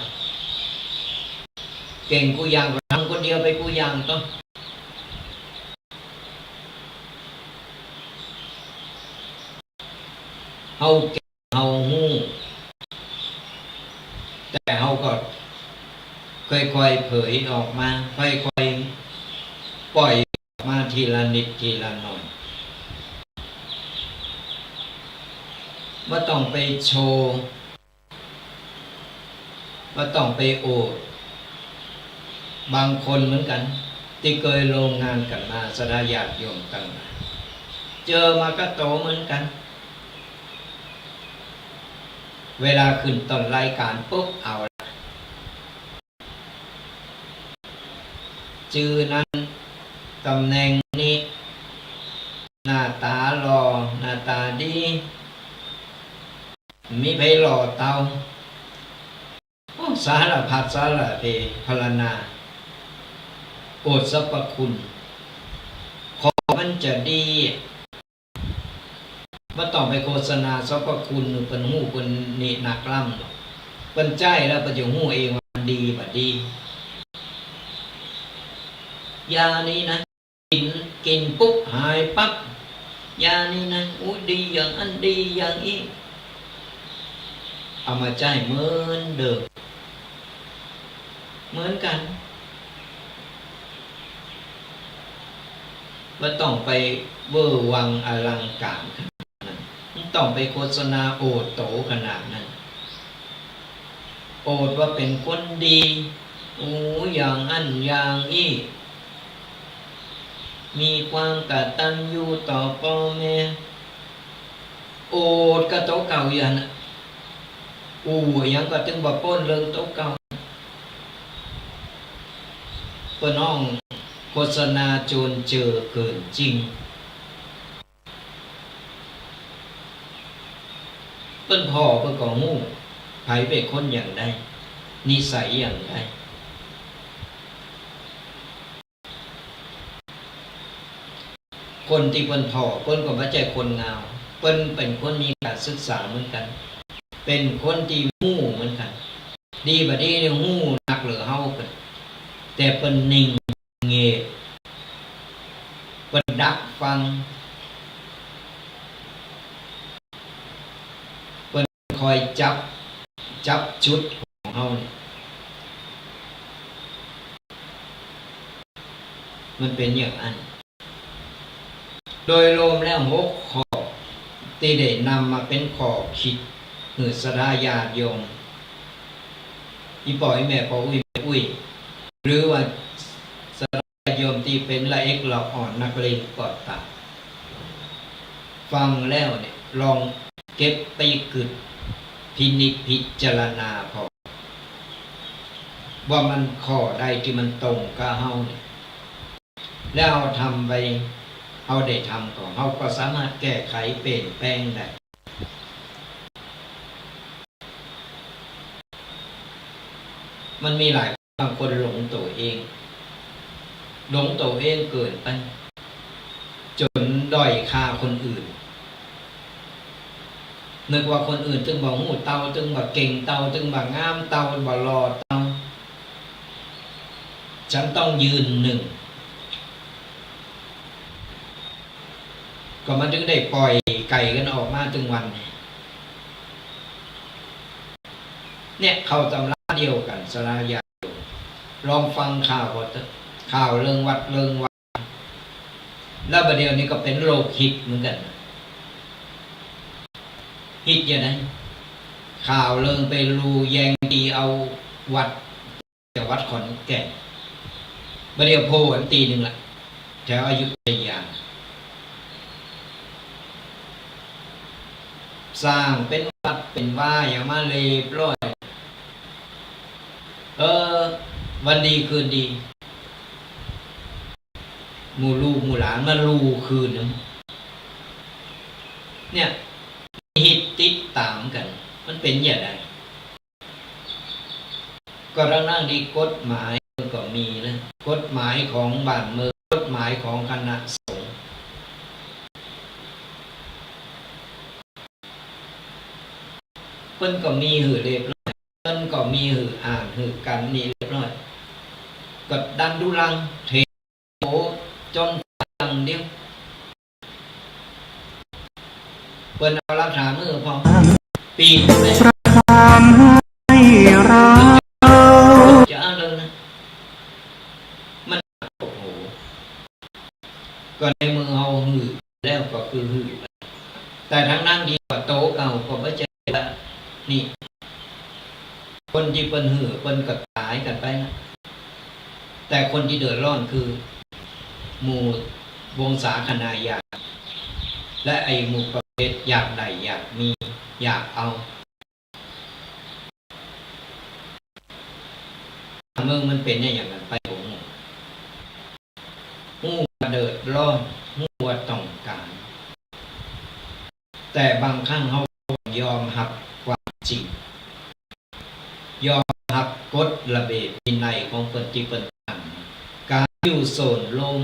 เก่งกูอย่างก็ทำคนเดียวไปกูอย่างต้องเฮาเก่งเฮาฮู้แต่เฮาก็ค่อยๆเผยออกมาค่อยๆปล่อยออกมาทีละนิดทีละหน่อยบ่ต้องไปโชว์บ่ต้องไปโอดบางคนเหมือนกันที่เคยลงงานกันมาสดาญาติโยมกันเจอมาก็โตเหมือนกันเวลาขึ้นต้นรายการปุ๊บเอาชื่อนั้นตำแหน่งนี้หน้าตาหล่อหน้าตาดีมีไผหล่อเตาสารพัดสารเพพรรณนาโอดสรรพคุณขอมันจะดีบ่ต้องไปโฆษณาสรรพคุณเพิ่นฮู้เพิ่นนี่นักล่ำเพิ่นใจแล้วเพิ่นจะฮู้เองว่ามันดีบ่ดียานี้นะกินปุ๊บหายปั๊บยานี้นะอุ้ยดีอย่างอันดีอย่างอีกเอามาใจเหมือนเดิมเหมือนกันไม่ต้องไปเวอร์วังอลังการขนาดนั้นไม่ต้องไปโฆษณาโอดโตขนาดนั้นโอดว่าเป็นคนดีโอ้อย่างอันอย่างอีกมีความกตัญญูต่อพ่อแม่โอดก็โตเก่าอย่างนั้นยังก็จึงบ่ป้นเรื่องโตเก่าเปิ้นน้องโฆษณาโจรเจอเกินจริงเปิ้นพ่อเปิ้นก็ฮู้ ไผเป็นคนอย่างใดนิสัยอย่างใดคนที่เพิ่นพ่อเพิ่นก็บ่ใช่คนงามเพิ่นเป็นคนมีการศึกษาเหมือนกันเป็นคนที่ฮู้เหมือนกันดีบ่ดีนี่ฮู้นักหรือเฮาเพิ่นแต่เพิ่นนิ่งเงียบเพิ่นดักฟังเพิ่นคอยจับจุดของเฮานี่มันเป็นอย่างนั้นโดยรวมแล้ว6ข้อที่ได้นำมาเป็นข้อคิดหือศรัทธาญาติโยมอีป่อยแม่พ่ออุ้ยหรือว่าศรัทธาโยมที่เป็นละเอกละอ่อนนักเรียนกอดตาฟังแล้วเนี่ยลองเก็บไปกึดพินิจพิจารณาพอว่ามันข้อใดที่มันตรงกับเฮาเนี่ยแล้วเราทำไปเฮาได้ทำก่อนเฮาก็สามารถแก้ไขเปลี่ยนแปลงได้มันมีหลายบางคนหลงตัวเองเกินไปจนด้อยค่าคนอื่นนึกว่าคนอื่นถึงบ่ฮู้เตาถึงบ่เก่งเตาถึงบ่งามเตาบ่หล่อเตาฉันต้องยืนหนึ่งก็มันถึงได้ปล่อยไก่กันออกมาถึงวันเนี่ยเข้าตำราเดียวกันสลายาลองฟังข่าวเรื่องวัดเรื่องวัดแล้วประเดี๋ยวนี้ก็เป็นโรคฮิตเหมือนกันฮิตอย่างไรข่าวเรื่องไปรูแยงตีเอาวัดจากวัดขอนแก่นประเดี๋ยวโพอันตีหนึ่งละแถวอยุธยาสร้างเป็นวัดเป็นว่าอย่างมาเลยปล่อยวันดีคืนดีหมู่ลูกหมู่หลานมาลูคืนนึงเนี่ยฮิตติดตามกันมันเป็นอย่างไรก็ร่างนั่งดีกฎหมายก็มีนะกฎหมายของบ้านเมืองกฎหมายของคณะสงฆ์เพิ่นก็มีหือเรียบร้อยเพิ่นก็มีหืออ่านหือกันนี่เรียบร้อยกดดันดุลังเทโอจนฟังเดียวเปิ้นเอาหลักฐานมือพอปีนเลยจะเอาเลยนะมันโอ้โหก็ในมือเอาหือแล้วก็คือหือแต่ทั้งนั้นดีกว่าโต๊ะเก่าก็ไม่ใช่นี่คนที่เปิ้นหือเปิ้นก็ตายกันไปนะแต่คนที่เดือดร้อนคือหมู่วงศาคณาญาติและไอ้หมู่ประเภทอยากได้อยากมีอยากเอาเมืองมันเป็นอย่างนั้นไปผมหูเดือดร้อนหูว่าต้องการแต่บางครั้งเขายอมหับความจริงยอมหับกฎระเบียบวินัยของเปิ้นที่เปิ้นตั้งการอยู่โซนโลม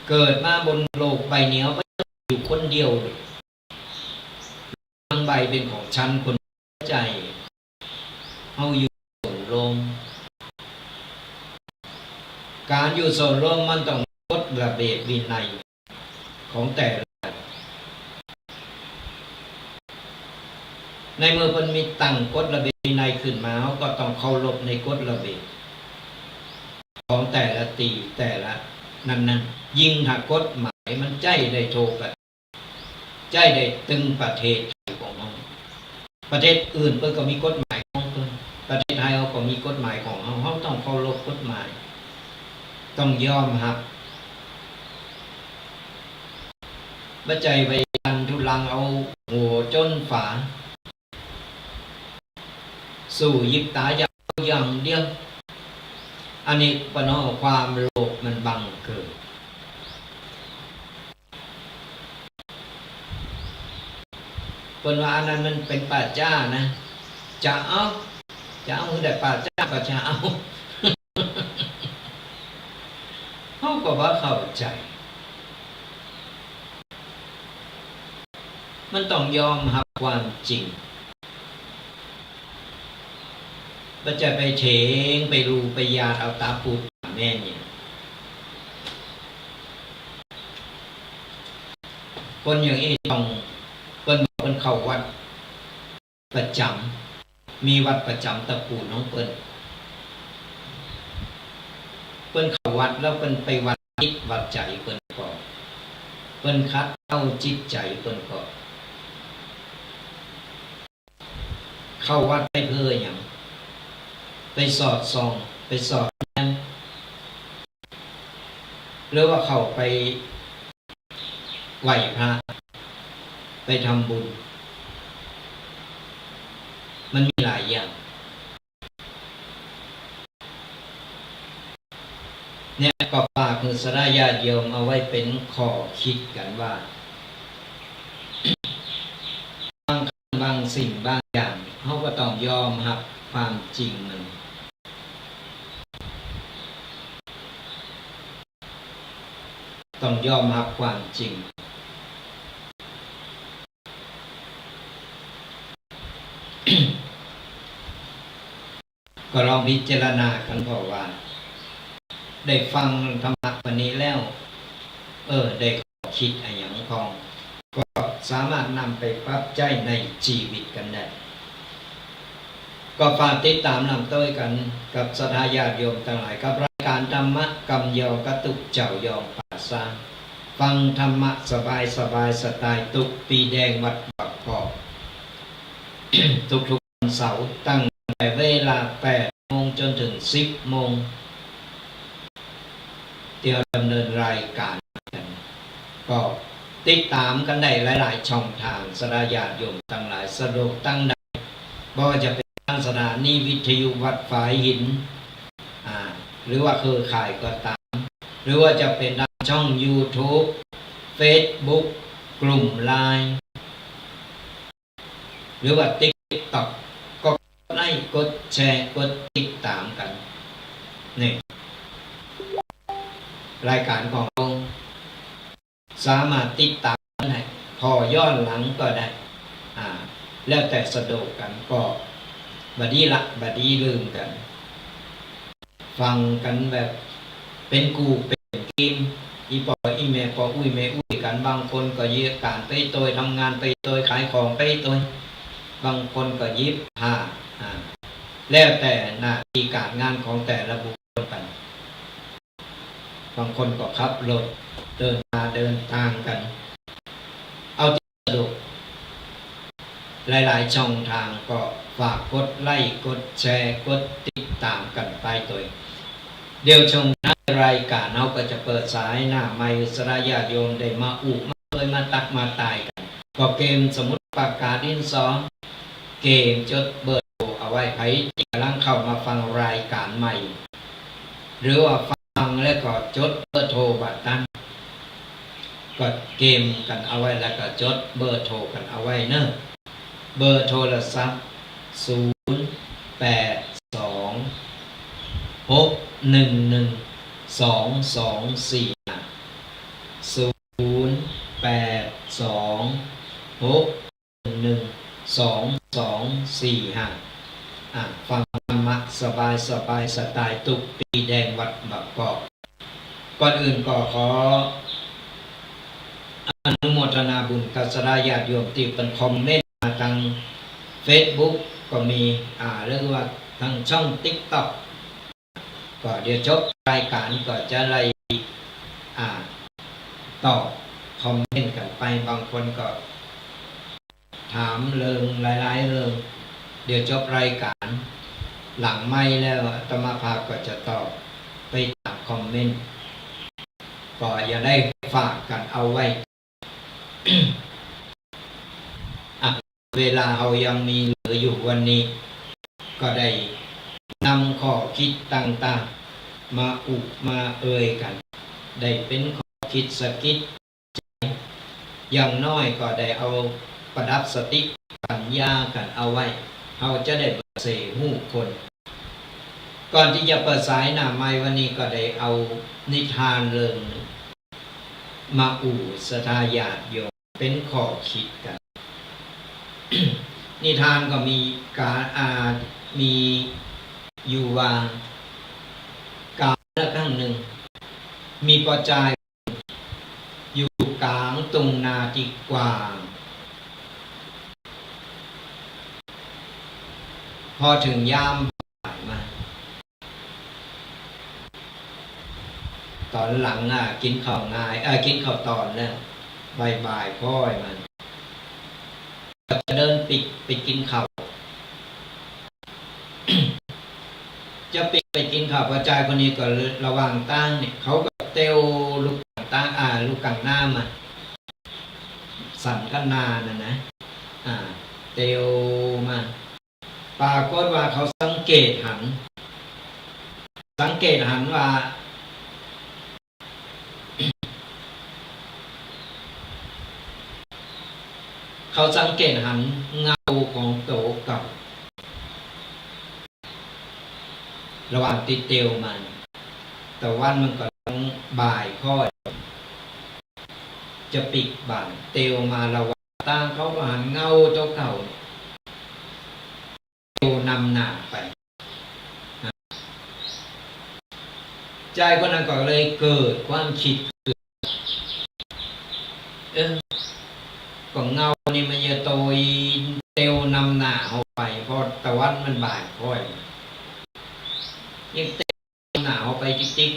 เกิดมาบนโลกใบนี้ไม่อยู่คนเดียวทั้งใบเป็นของฉันคนใจเฮาอยู่โซนโลมการอยู่โซนโลมมันต้องกฎระเบียบวินัยของแต่ละในเมื่อมันมีตั้งกฎระเบียบวินัยขึ้นมาเขาก็ต้องเคารพในกฎระเบียบของแต่ละตีแต่ละนั้นยิ่งถ้ากฎหมายมันใจได้โทกันใจได้ตึงประเทศของเราประเทศอื่นเพิ่นก็มีกฎหมายของเพิ่นประเทศไทยเขาก็มีกฎหมายของเขาต้องเคารพกฎหมายต้องยอมรับบ่ใจไปดันทุลังเอาหัวจนฝาสู่ยิบตาอย่างเดียวอันนี้ปนความโลภมันบังเกิด คนว่าอันนั้นมันเป็นป่าจ้านะจะเอาแต่ป่าจ้าก็จะเอาเขาก็ว่าเข้าใจมันต้องยอมรับความจริงมันจะไปเฉงไปรูไปยาเอาตาปูแม่เนี่ยคนอย่างนี้ต้องคนเข้าวัดประจำมีวัดประจำตะปูน้องเปิ้นเข้าวัดแล้วเปิ้นไปวัดจิตวัดใจเปิ้นก็เปิ้นคัดเอาจิตใจเปิ้นก็เข้าวัดไปเพื่ออย่างไปสอดส่องไปสอดนั้นหรือว่าเข้าไปไหว้พระไปทำบุญมันมีหลายอย่างเนี่ยก็ฝากคือสระญาติโยมเอาไว้เป็นข้อคิดกันว่าบางสิ่งบางอย่างเขาก็ต้องยอมรับความจริงมันต้องยอมรับความจริงก็ลองพิจารณากันเพราะว่าได้ฟังธรรมะวันนี้แล้วได้คิดอะไรอย่างพองก็สามารถนำไปปรับใจในชีวิตกันได้ก็ฝากติดตามนำต้วยกันกับศรัทธาญาติโยมทั้งหลายกับรายการธรรมะกำยอกระตุกเจ้ายองป่าซาฟังธรรมะสบายสไตล์ตุกปีแดงวัดปักกอก ทุกวันเสาร์ตั้งแต่เวลา 8 โมงจนถึง 10 โมงเดี๋ยวดำเนินรายการกันก็ติดตามกันได้หลายๆช่องทางศรัทธาญาติโยมทั้งหลายสะดวกตั้งได้บ่ว่าจะเป็นทางสถานีวิทยุวัดฝายหินหรือว่าเครือข่ายก็ตามหรือว่าจะเป็นทางช่อง YouTube Facebook กลุ่ม LINE หรือว่า TikTok ก็กดไลค์กดแชร์กดติดตามกันนี่รายการของเราสามารถติดตามได้พอย้อนหลังก็ได้แล้วแต่สะดวกกันก็บัดนี้ลืมกันฟังกันแบบเป็นกูเป็นกิมอีปออีเมปออุ้ยเมอุ้ยกันบางคนก็เยอะการไปโดยทำงานไปโดยขายของไปโดยบางคนก็ยิบแล้วแต่หน้าที่การงานของแต่ละบุคคลไปบางคนก็ขับรถเดินทางกันเอาที่สะดวกหลายๆช่องทางก็ฝากกดไลค์กดแชร์กดติดตามกันไปตัวเดี๋ยวชมรายการเราก็จะเปิดสายหน้าไมค์ศรัทธาญาติโยมได้มามาเลยมาตักมาตายกันก็เกมสมุดปากกาดินสอเกมจดเบอร์โทรเอาไว้ใครที่กำลังเข้ามาฟังรายการใหม่หรือว่าฟังแล้วก็จดเบอร์โทรบัตรนั้นก็เกมกันเอาไว้แล้วก็จดเบอร์โทรกันเอาไว้เนอะเบอร์โทรศัพท์ฟังธรรมะสบายสไตล์ตุกปีแดงวัดบักกอกก่อนอื่นก็ขออนุโมทนาบุญกับศรัทธาญาติโยมที่เป็นคอมเมนต์มาทาง Facebook ก็มีเรียกว่าทางช่อง TikTok ก็เดี๋ยวจบรายการก็จะไล่ตอบคอมเมนต์กันไปบางคนก็ถามเรื่องหลายๆเรื่องเดี๋ยวจบรายการหลังไม่แล้วอาตมาภาพก็จะตอบไปตามคอมเมนต์ก็อย่าได้ฝากกันเอาไว้ เวลาเรายังมีเหลืออยู่วันนี้ก็ได้นำข้อคิดต่างๆมามากันได้เป็นข้อคิดสะกิดใจอย่างน้อยก็ได้เอา ประดับสติปัญญากันเอาไว้เราจะได้เปิดเสหูคนก่อนที่จะเปิดสายหน้าไม้วันนี้ก็ได้เอานิทานเรื่องหนึ่งมาอู่สทาญาติโยมเป็นข้อคิดกัน นิทานก็มีการมีอยู่ว่าการละครั้งหนึ่งมีปอจายอยู่กลางตรงนาที่กว้างพอถึงยามบ่ายมาตอนหลังกินข้าวง่ายกินข้าวตอนแล้วบ่ายพ่อยมันก็จะเดินไปกินข้าว จะไปกินข้าวกระจายคนนี้ก็ระหว่างตั้งเนี่ยเขาก็เตวลูกตั้งลูกกังหน้ามาสั่นกันนานนะเตวมาปรากฏว่าเขาสังเกตหันว่าเขาสังเกตหันเงาของโตกับระหว่างติดเตวมันแต่วันมันก็ต้องบ่ายค่อยจะปิกบ่ายเตวมาระหว่างตั้งเขาก็หันเงาเจ้าเก่าเตวนำหน้าไปใจคนนั้นก็เลยเกิดความคิดก็เงานี่มันจะโตยเตวนำหน้าเอาไปเพราะตะวันมันบ่ายค่อยยังเตวหน้าเอาไปจิ๊ก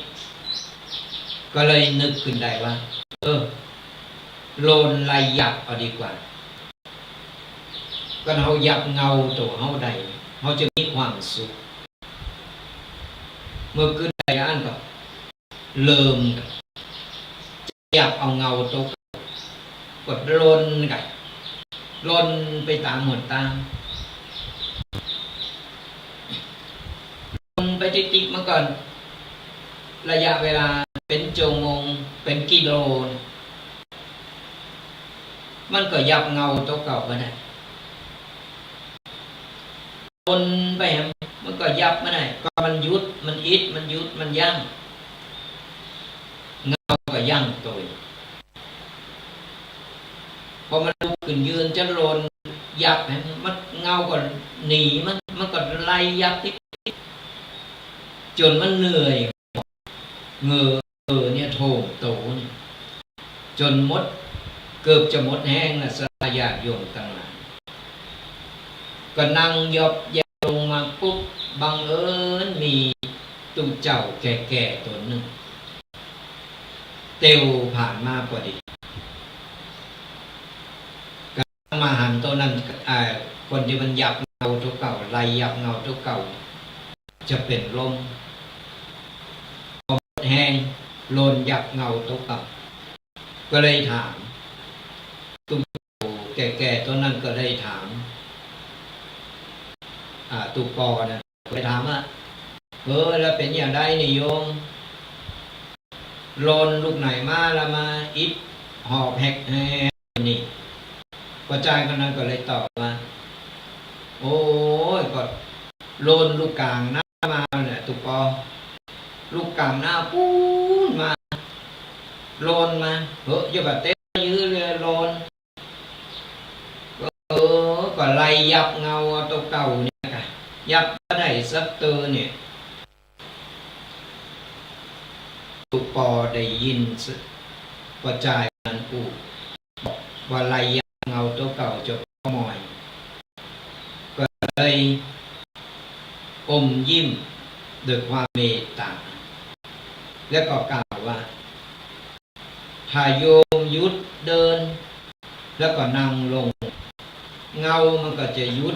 ๆก็เลยนึกขึ้นได้ว่าโลนไล่ยับเอาดีกว่าก็เขายับเงาตัวเขาใดเขาจะมีความสุขเมื่อขึ้นได้อันก็เริ่มยับเอาเงาตัวกดลนกันลนไปตามหมดตามลนไปติ๊กๆมาก่อนระยะเวลาเป็นชั่วโมงเป็นกิโลมันก็ยับเงาตัวเก่าไปได้ลนไปมันก็ยับไม่ได้ก็มันยุดมันอิดมันยุดมันยั่งเงาก็ยั่งตัวพอมันลุกขึ้นยืนจะลนยับมันเงาก็หนีมันก็ไล่ยับติดจนมันเหนื่อยเงอเนี่ยโถมโตเนี่ยจนมดเกือบจะหมดแห้งนะสลายญาติโยมต่างหลายก็นั่งยอบแยลงมาปุ๊บบังเอิญมีตุ้งเจ้าแก่ๆตัวหนึ่งเตวผ่านมาพอดีก็มาหันตัวนั้นคนที่มันยับเงาตัวเก่าไล่ยับเงาตัวเก่าจะเป็นลมพอหมดแห้งโลนยับเงาตัวเก่าก็เลยถามตุ้มแก่ๆตัวนั้นก็เลยถามตุปอนะไปถามว่าแล้วเป็นอย่างไรนิยมโลนลูกไหนมาแล้วมาอิดหอบแหกนี่พอใจคนนั้นก็เลยตอบว่าโอ้ยก็โลนลูกกลางหน้ามาเนี่ยตุปอลูกกลางหน้าปูนมาโลนมาอย่าแบบเต้ยื้อเลยโลนก็ไล่ยับเงาตัวเก่าเนี่ยค่ะยับได้สักตัวเนี่ยตุปอได้ยินกระจายมันอูว่าไล่ยับเงาตัวเก่าจะขโมยก็เลยอมยิ้มด้วยความเมตตาแล้วก็กล่าวว่าถ้าโยมหยุดเดินแล้วก็นั่งลงเงามันก็จะยุด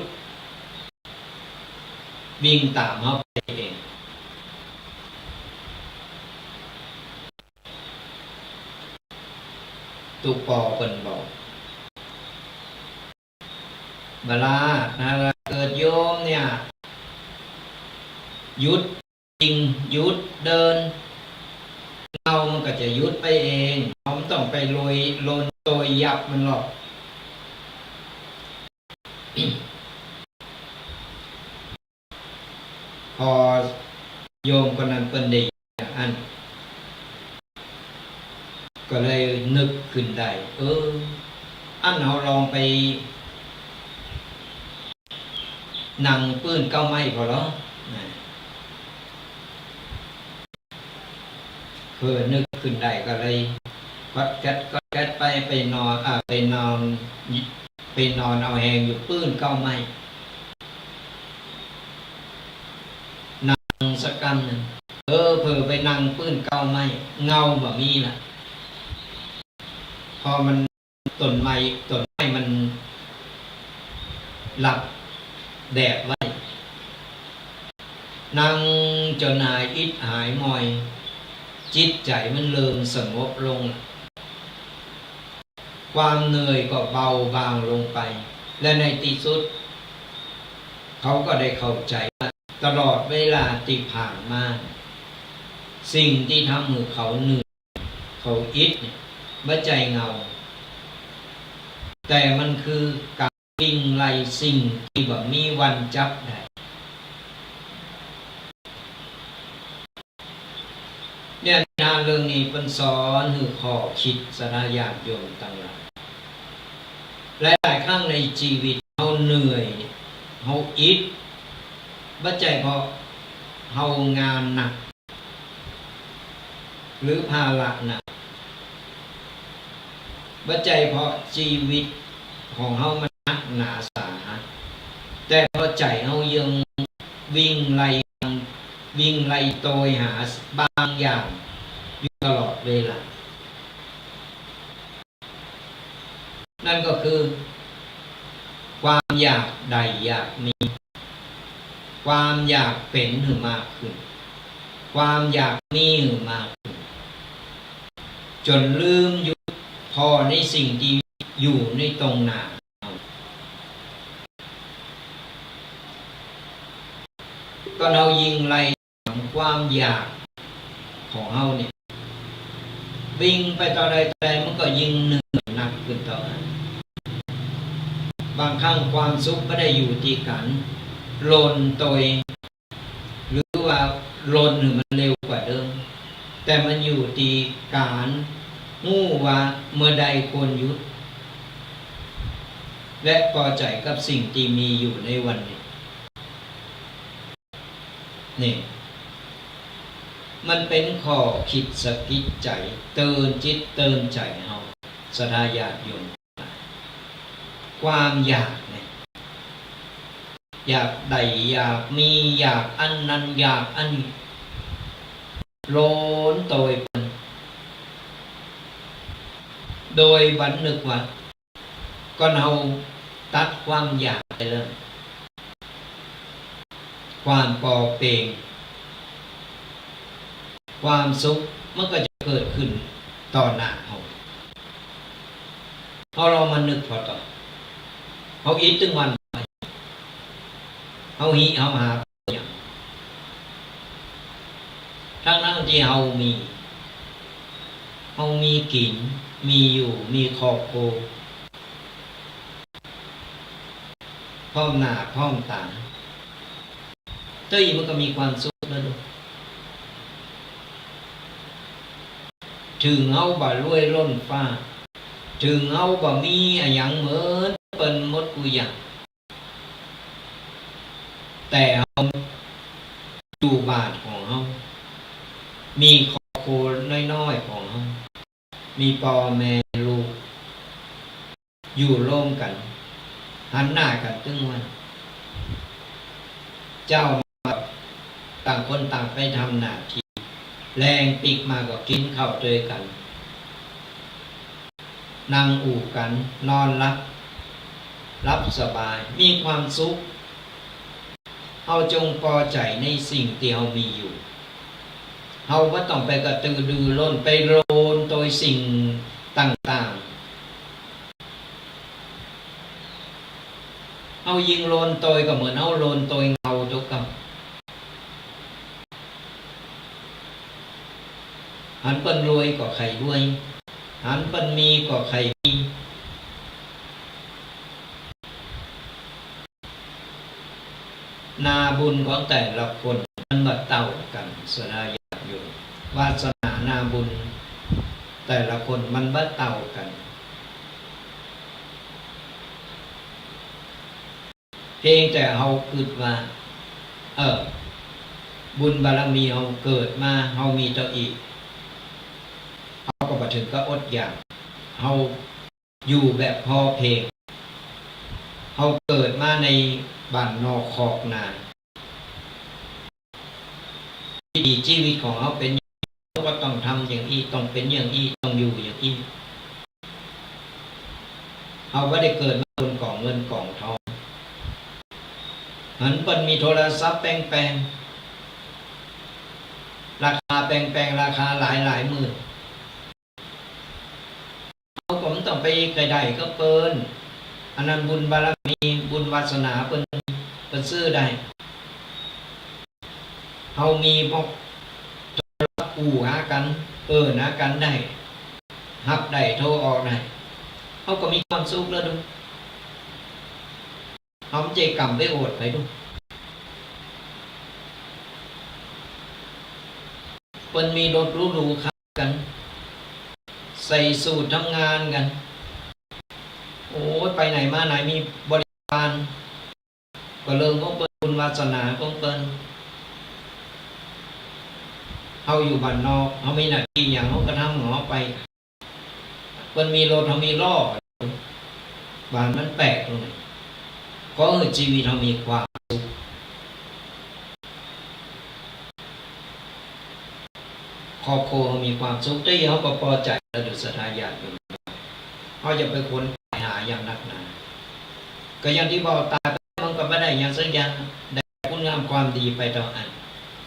วิ่งตามเขาไปเองตุปอเป็นบอกเวลาเกิดโยมเนี่ยยุดจริงยุดเดินเงามันก็จะยุดไปเองเขาไม่ต้องไปโลนโตยยับมันหรอก พอโยมคนนั้นเป็นเด็กอันก็เลยนึกขึ้นได้อันเราลองไปนั่งปื้นเก้าไม้พอแล้วเพื่อนึกขึ้นได้ก็เลยก็แก๊สไปนอนไปนอนเอาแหงอยู่ปื้นเก้าไม้นั่งสักกำหนึ่งเพื่อไปนั่งปื้นเก้าไม้เงาแบบนี้ล่ะพอมันต้นไม้มันหลับแดดไว้นั่งจนหายอิดหายมอยจิตใจมันเริ่มสงบลงความเหนื่อยก็เบาบางลงไปและในที่สุดเขาก็ได้เข้าใจว่าตลอดเวลาที่ผ่านมาสิ่งที่ทำให้เขาเหนื่อยเขาอิดเนี่ยไม่ใจเงาแต่มันคือการวิ่งไล่สิ่งที่แบบมีวันจับได้เนี่ยงานเรื่องนี้เป็นสอนคือข้อคิดสนาญาติโยมต่างหลายหลายครั้งในชีวิตเขาเหนื่อยเขาอิดไม่ใจเพราะเขางานหนักหรือภาระหนักไม่ใจเพราะชีวิตของเขามันหนักหนาสาหัสแต่พอใจเขายังวิ่งไล่โตยหาบางอย่างอยู่ตลอดเวลานั่นก็คือความอยากใดอยากมีความอยากเป็นหรือมากขึ้นความอยากมีหรือมากขึ้นจนลืมอยู่พอในสิ่งที่อยู่ในตรงหน้าก็เรายิงไล่ความอยากของเราเนี่ยวิ่งไปต่อใดมันก็ยิ่งเหนื่อยหนักขึ้นต่อนั้นบางครั้งความสุขไม่ได้อยู่ที่การโลนตัวหรือว่าโลนหรือมันเร็วกว่าเดิมแต่มันอยู่ที่การงูว่าเมื่อใดควรหยุดและพอใจกับสิ่งที่มีอยู่ในวันนี้นี่มันเป็นข้อคิดสะกิดใจเตือนจิตเตือนใจเฮาศรัทธาญาติโยมความอยากเนี่ยอยากใดอยากมีอยากอันนั้นอยากอันนี้โลนโตยเป็นโดยบันนึกว่าก็เราตัดความอยากไปเลยความปอเปงความสุขมันก็จะเกิดขึ้นต่อหน้าเรามานึกพอต่อเขาอิดตึงวันเขาหิเขาหาอย่างทั้งนั้นที่เขามีกินมีอยู่มีครอบครัวพร้อมหน้าพร้อมตาเต้ยมันก็มีความสุขแล้วด้วยถึงเอาบ่รวยล้นฟ้าถึงเอาบ่มีอย่างเหมือนเป็นมดกุยแต่เอาอยู่บ้านของเขามีครอบครัวน้อยๆของเขามีพ่อแม่ลูกอยู่ร่วมกันหันหน้ากันตึงวันเจ้าต่างคนต่างไปทำหน้าที่แรงปีกมาก็กินข้าวด้วยกันนั่งอู่กันนอนรับสบายมีความสุขเอาจงพอใจในสิ่งที่เรามีอยู่เราไม่ต้องไปกระตือรือร้นไปโลนโดยสิ่งต่างๆเอายิงโลนโดยก็เหมือนเอาโลนโดยเงาทุกคำหันเป็นรวยก็ใครรวยหันเป็นมีก็ใครมี นาบุญของแต่ละคนมันบ่เท่ากันสนาญาติโยมวาสนานาบุญแต่ละคนมันบ่เท่ากันเพียงแต่เฮาคิดว่าบุญบารมีเฮาเกิดมาเฮามีต่ออีกเฮาก็บ่ถึงก็อดอยากเฮาอยู่แบบพอเพียงเฮาเกิดมาในบ้านนอกคอกนาวิถีชีวิตของเฮาเป็นก็ต้องทำอย่างนี้ต้องเป็นอย่างนี้ต้องอยู่อย่างนี้เฮาบ่ได้เกิดมาบนกองเงินกองทองหันเพิ่นมีโทรศัพท์แปลงๆราคาแปลงๆราคาหลายหมื่นเฮาก็บ่ต้องไปใดๆก็เปิ้นอันนั้นบุญบารมีบุญวาสนาเพิ่นซื้อได้เฮามีบ่อู้หากันหากันได้รับได้โทรออกได้เฮาก็มีความสุขแล้วดูเฮาใจกำไปโอดไปดูเพิ่นมีรถหรูๆขับกันใส่สูททำงานกันโอ้ยไปไหนมาไหนมีบริการก็เรื่องของเพิ่นบุญวาสนาของเพิ่นเฮาอยู่บ้านนอกเฮามีหน้าที่หยังเฮาก็ทำของเฮาไปเพิ่นมีรถเฮามีล้อบ้านมันแปลกตรงไหนก็ชีวิตเฮามีความสุขครอบครัวเฮามีความสุขได้เฮาก็พอใจแล้วดุษฎาญาติโยมเฮาอย่าไปค้นหาอย่างนักหนาก็อย่างที่บอกตายไปมันก็บ่ได้หยังสักอย่างได้คุณงามความดีไปต่ออัน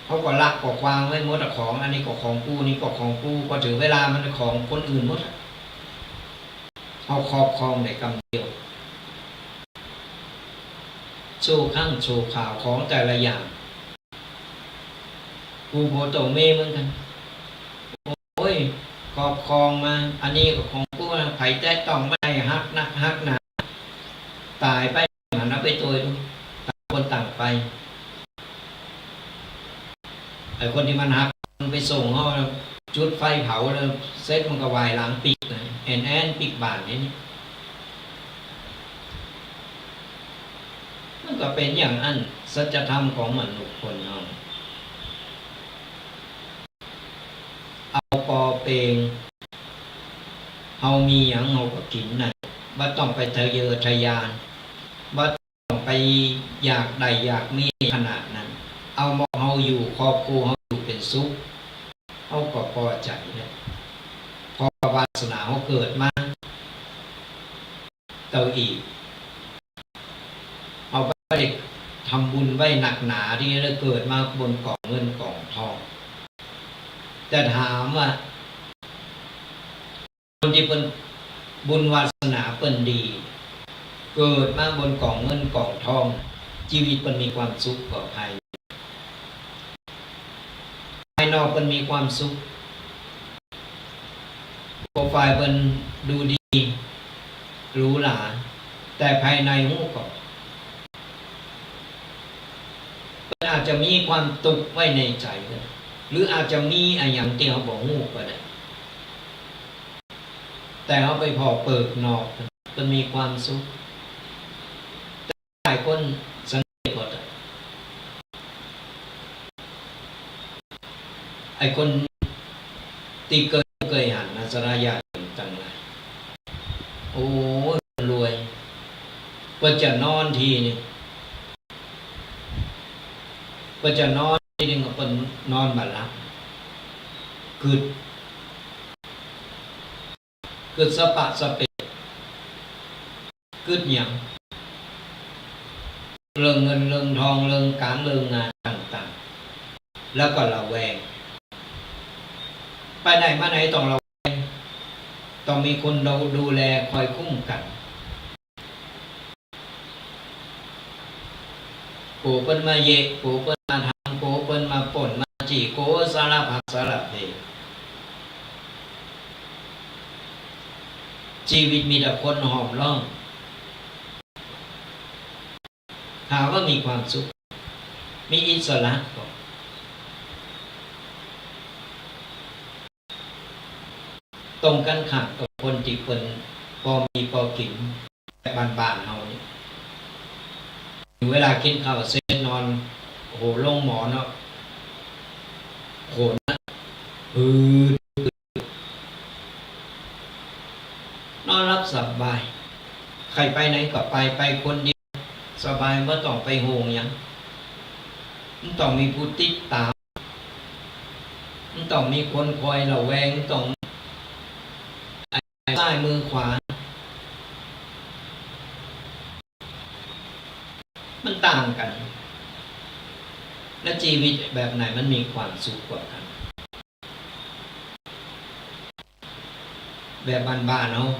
เขาก็ลักก็วางไว้หมดของอันนี้ก็ของกูนี่ก็ของกูก็ถึงเวลามันของคนอื่นหมดเอาครอบครองในกำเดียวโชว์ข้างโชว์ข่าวของแต่ละอย่างกูโพโตเมเหมือนกันโอ้ยครอบครองมาอันนี้ก็ของกูไผแท้ต้องไม่ได้ฮักนักฮักหนาตายไปหันเอาไปตัวดูต่างคนต่างไปไอ้คนที่มันหักมันไปส่งเขาจุดไฟเผาแล้วเซตมันก็วายหลังปีกเลยแอนปีกบานนี่มันก็เป็นอย่างนั้นสัจธรรมของมนุษย์คนเราเอาปอเปงเฮามีหยังเฮาก็กินนั่นบ่ต้องไปทะเยอทะยานบ่ต้องไปอยากได้อยากมีขนาดนั้นเอามองเฮาอยู่ครอบครัวเฮาอยู่เป็นสุขเฮาก็พอใจแล้วพอวาสนาเฮาเกิดมาเต่าอีกเอาไปทำบุญไว้หนักหนาที่เราเกิดมาบนกองเงินกองทองจะถามว่าคนที่เป็นบุญวาสนาเป็นดีเกิดมาบนกองเงินกองทองชีวิตมันมีความสุขปลอดภัยภายนอกมันมีความสุขโปรไฟล์มันดูดีหรูหราแต่ภายในหูก็มันอาจจะมีความตุกไว้ในใจหรืออาจจะมีอะไรอย่างที่เขาบอกหูก็ได้แต่เขาไปพอเปิดนอกมันมีความสุขแต่หลายคนสังเกตหมดไอ้คนที่เคยหันนาสรายาต่างๆโอ้ยรวยก็จะนอนทีนึงก็จะนอนทีนึงก็เป็นนอนบัดลับกึดสะปะสะเปะกึดหยังเรื่องเงินเรื่องทองเรื่องการเรื่องงานต่างๆแล้วก็ระแวงไปไหนมาไหนต้องระแวงต้องมีคนเราดูแลคอยคุ้มกันโกเปิ้นมาเยะโกเปิ้นมาทำโกเปิ้นมาป่นมาจีโกสารพัดสารเพชีวิตมีแต่คนหอมล้อมถามว่ามีความสุข มีอิสระก่อนตรงกันข้ามกับคนที่เพิ่นพอมีพอกินแบบบ้านๆเฮานี่เวลากินข้าวเสร็จนอนโอ้โหลงหมอนเนาะโหนะอืนอนรับสบายใครไปไหนก็ไปคนเดียวสบายไม่ต้องไปห่วงหยังมันต้องมีผู้ติดตามมันต้องมีคนคอยระแวงต้องซ้ายมือขวามันต่างกันและชีวิตแบบไหนมันมีความสุขกว่ากันแบบบ้านๆเนาะ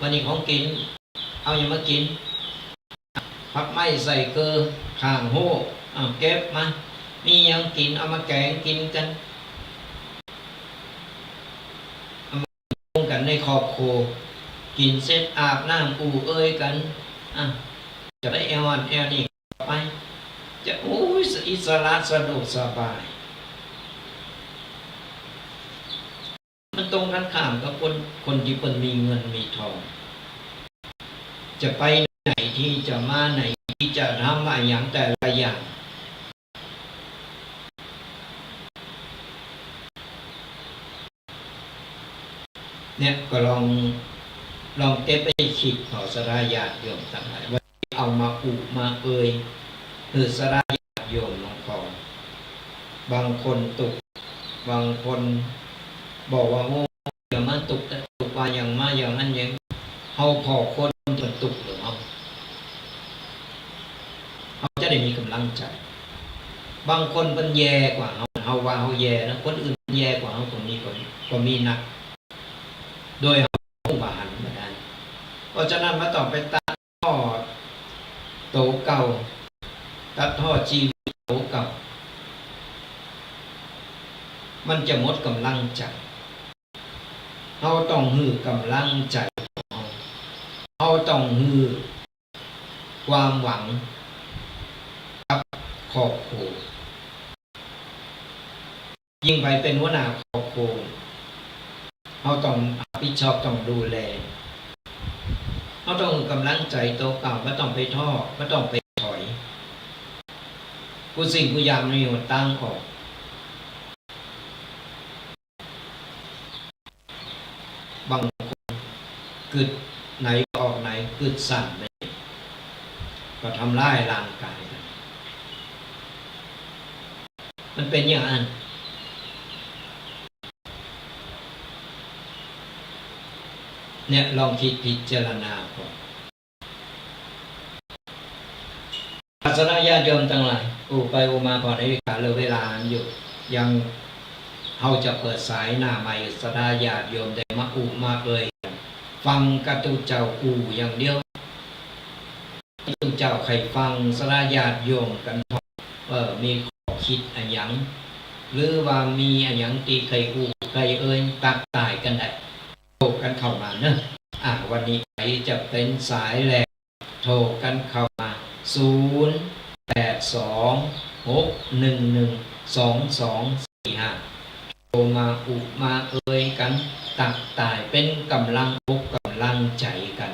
วันนี้ของกินเอาอย่างมากินพักไม้ใส่เกลือข้างโหเก็บมามียังกินเอามาแกงกินกันเอามาลงกันในครอบครัวกินเสร็จอาบน้ำเอ้ยกันจะได้แอลนี่ไปจะโอ้ยอิสระสะดวกสบายมันตรงกันข้ามกับคนที่คนมีเงินมีทองจะไปไหนที่จะมาไหนที่จะทำอะไรอย่างแต่ละอย่างเนี่ยก็ลองเก็บไปคิดขอสราญาติโยมทั้งหลายว่าเอามามาหรือสราญาติโยมหลวงพ่อบางคนตุกบางคนบอกว่าโอ้อย่ามาตุกว่าอย่างมาอย่างนั้นอย่างเฮาพอคนมันตุกหรือเขาจะได้มีกำลังใจบางคนเป็นแย่กว่าเฮาว่าเฮาแย่นะคนอื่นแย่กว่าเฮาคนนี้ก็มีนักโดยเฮาบาหันมาได้เพราะฉะนั้นมาต้องไปตัดท่อโตเก่าตัดท่อชีวิตโตเก่ามันจะหมดกำลังใจเฮาต้องฮื้อกำลังใจเฮาต้องฮื้อความหวังกับครอบครัวยิ่งไปเป็นหัวหน้าครอบครัวเฮาต้องรับผิดชอบต้องดูแลเฮาต้องกำลังใจโตเก่าไม่ต้องไปท้อไม่ต้องไปถอยผู้สิ่งผู้ยามมีหัวตั้งออกบางคนกึดไหนออกไหนกึดสั่นไปก็ทำร้ายร่างกายกันมันเป็นอย่างนั้นเนี่ยลองคิดพิจารณาก่อนศาสนาญาติโยมทั้งหลายไปมาพอได้เวลาอยู่ยังเขาจะเปิดสายหน้าใหม่ศาสนาญาติโยมได้มาเลยฟังกระตุเจ้าอย่างเดียวกระตุเจ้าใครฟังศาสนาญาติโยมกันมีข้อคิดอะไรอย่างหรือว่ามีอะไรอย่างตีใครใครตักตายกันได้โทรกันเข้ามาเนอะวันนี้ใครจะเป็นสายแรกโทรกันเข้ามา0826112245โทรมากันตักตายเป็นกำลังกำลังใจกัน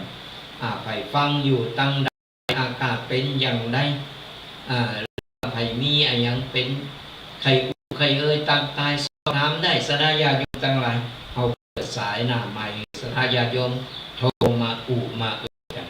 ไปฟังอยู่ตั้งใดอากาศเป็นอย่างไรใครมีอะไรอย่างเป็นใครตักตายสอบถามได้ศาสนาญาติโยมทั้งหลายเอาเปิดสายหน้าใหม่ศาสนาญาติโยมโทรมากัน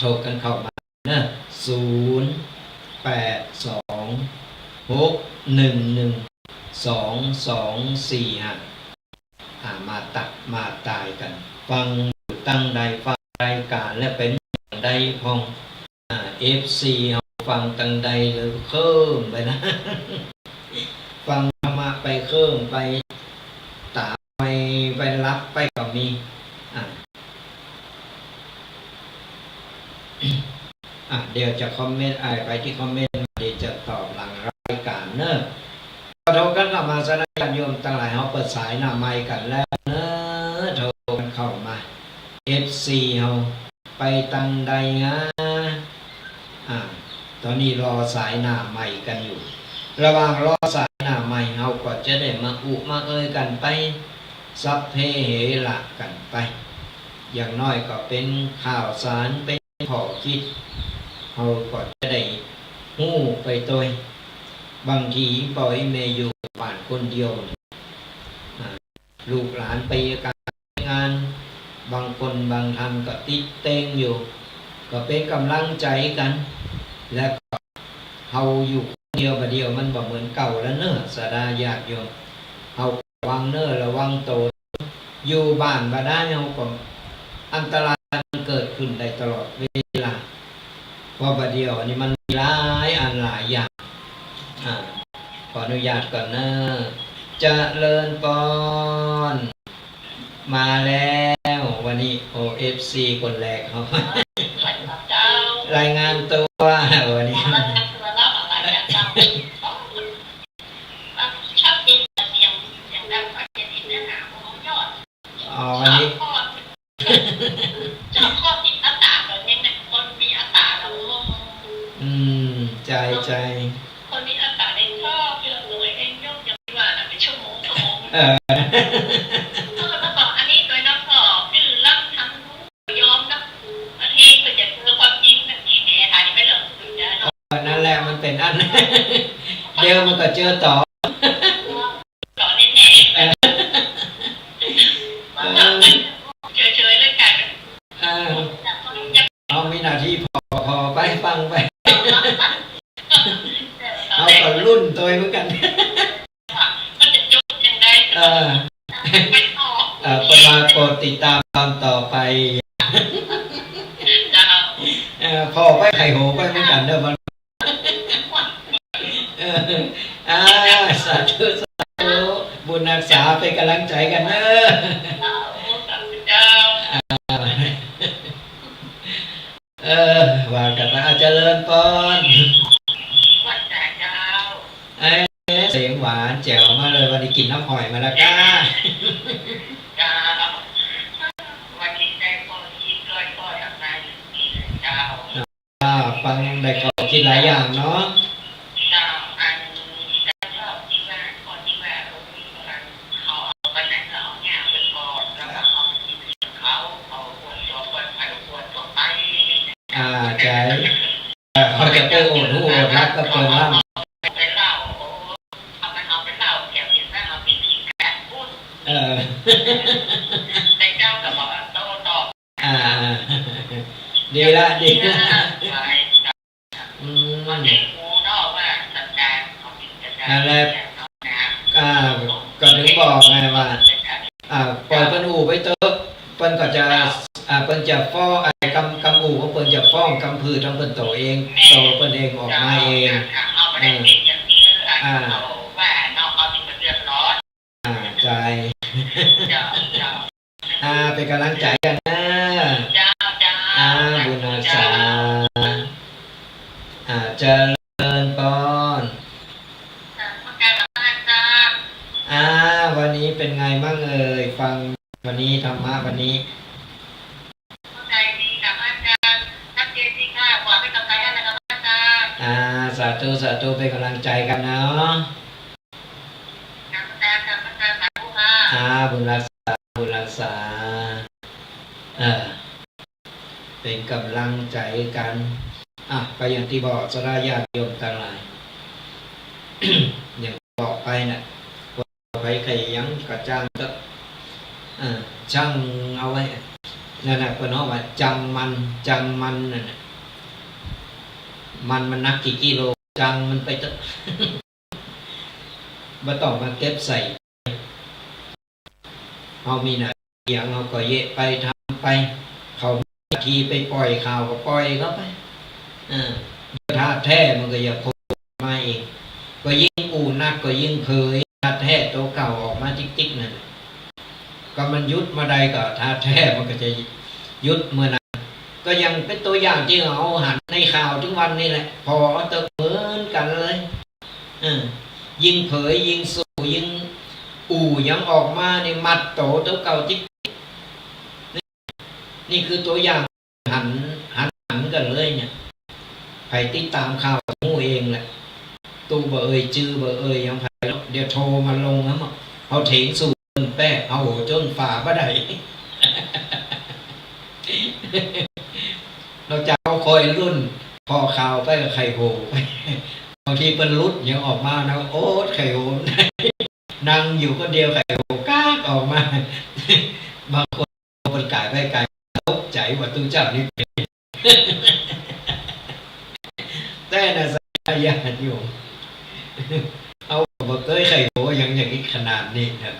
โทรกันเข้ามานะ0826112245มาตายกันฟังอยู่ตั้งใดฟังรายการและเป็นอย่างใดพองFC ฟังตั้งใดหรือเพิ่มไปนะ ฟังธรรมะไปเพิ่มไปตามไปรับไปก็มีเดี๋ยวจะคอมเมนต์ไปที่คอมเมนต์เดี๋ยวจะตอบหลังรายการเนอะโทรกันเข้ามาสนับสนุนโยมตั้งหลายเขาเปิดสายหน้าไมค์กันแล้วเนอะโทรกันเข้ามา FC เขาไปตั้งใดนะ ตอนนี้รอสายหน้าใหม่กันอยู่ระหว่างรอสายหน้าใหม่เราก็จะได้มาอุมาเอ่ยกันไปสัพเพเหระกันไปอย่างน้อยก็เป็นข่าวสารเป็นข้อคิดเราก็จะได้หู้ไปตัวบางทีปล่อยแม่อยู่บ้านคนเดียวลูกหลานไปการงานบางคนบางท่านก็ติดเต็งอยู่ก็เป็นกำลังใจกันและก็เฮาอยู่คนเดียวประเดียวมันบ่เหมือนเก่าแล้วเนอะสดาญาติโยมเฮาระวังเนอะระวังโตอยู่บ้านบ่ได้เฮาก็อันตรายมันเกิดขึ้นได้ตลอดเวลาเพราะประเดียวนี่มันมีหลายอันหลายอย่างขออนุญาตก่อนเนอะเจริญพรมาแล้ววันนี้ OFC คนแรกเขารายงานตัววันนี้อ๋อวันนี้ชอบข้อติดอัตตาแบบนี้นะคนมีอัตตาเราใจคนมีอัตตาได้ชอบเยอะเลยเองยกอย่างที่ว่าเป็นชั่วโมงแล้วก็อันนี้โดยน้องสอบคือรับทำยอมนะบางทีก็จะเจอความจริงแบบนี้เนี่ยค่ะนี่ไม่เลิกดูนะนั่นแหละมันเป็นอันเดี๋ยวมันก็เจอต่อแน่ๆเฉยๆเลยกันเอามีหน้าที่พอไปฟังไปเอาก็รุ่นตัวเหมือนกันมันจะจบยังไงประมาณโปรดติดตามตอนต่อไปพอไปไข่โหไปเหมือนกันเด้อมันสาธุบุญรักษาเป็นกำลังใจกันเนอะว่ากันนะเจริญพรเสียงหวานแจ๋วมาเลยวันนี้กินน้ำหอยมาแล้วก้าฟังได้ก็คิดหลายอย่างเนาะใจเขาจะไปโอดหูโอดรักก็เปิดล่ำดีละนั่นแหละก็ถึงบอกไงว่าปล่อยเปิ้นอู่ไปเถอะเปิ้นก็จะเปิ้นจะฟ้องกำอู่ของเปิ้นจะฟ้องกำพืชของเปิ้นโตเองโตเปิ้นเองออกมาเองใจเป็นกำลังใจกันนะบุญอาสาเจริญพรวันนี้เป็นไงบ้างฟังวันนี้ธรรมะวันนี้ใจดีกับอาจารย์นักเรียนที่ข้าขอเป็นกำลังใจให้นะครับอาจารย์สาธุเป็นกำลังใจกันเนาะบุญรักษาเป็นกำลังใจกันก็อย่างที่บอกสลาญาติโยมทั้งหลาย อย่างบอกไปน่ะใครยังกระจ้างก็ช่างเอาไว้นั่นแหละคนเขาว่าจำมันนั่นมันนักกี่กิโลจังมันไปเถอะบ่ต้องมาเก็บใส่เอามีหน้าที่เขาก็เยะไปทำไปเขาทีไปปล่อยข่าวก็ปล่อยเขาไปถ้าแท้มันก็อย่าโผล่มาเองก็ยิ่งอู่นักก็ยิ่งเผยถ้าแท้ตัวเก่าออกมาติ๊กนั่นก็มันยุดมาใดก็ถ้าแท้มันก็จะยุดเมื่อนั้นก็ยังเป็นตัวอย่างที่เอาหันในข่าวทุกวันนี่แหละพอเติมเหมือนกันเลยยิ่งเผยยิ่งสู้ยิ่งอู่ยังออกมาในมัดโตตัวเก่าติ๊กนี่คือตัวอย่างหันกันเลยเนี่ย ไปติดตามข่าวงูเองแหละตู้เบอร์เอ่ยจื้อเบอร์เอ่ยยังไผเดี๋ยวโทรมาลงนะมั้งเอาเถงสู่แป้เอาจนฝ่าบ่ได้ เราจะเอาคอยรุ่นพอข่าวไปกับไข่โหไปบางทีเป็นรุดยังออกมานะโอ๊ตไข่โหนั่งอยู่ก็เดียวไข่โหก้าออกมาบางคนคนกายไปกายตกใจว่าตู้เจ้านี่เป็นแต่น่ะสายญาติโยมเอาบอกเอ้ยไข่โหอย่างนี้ขนาดนี้นะ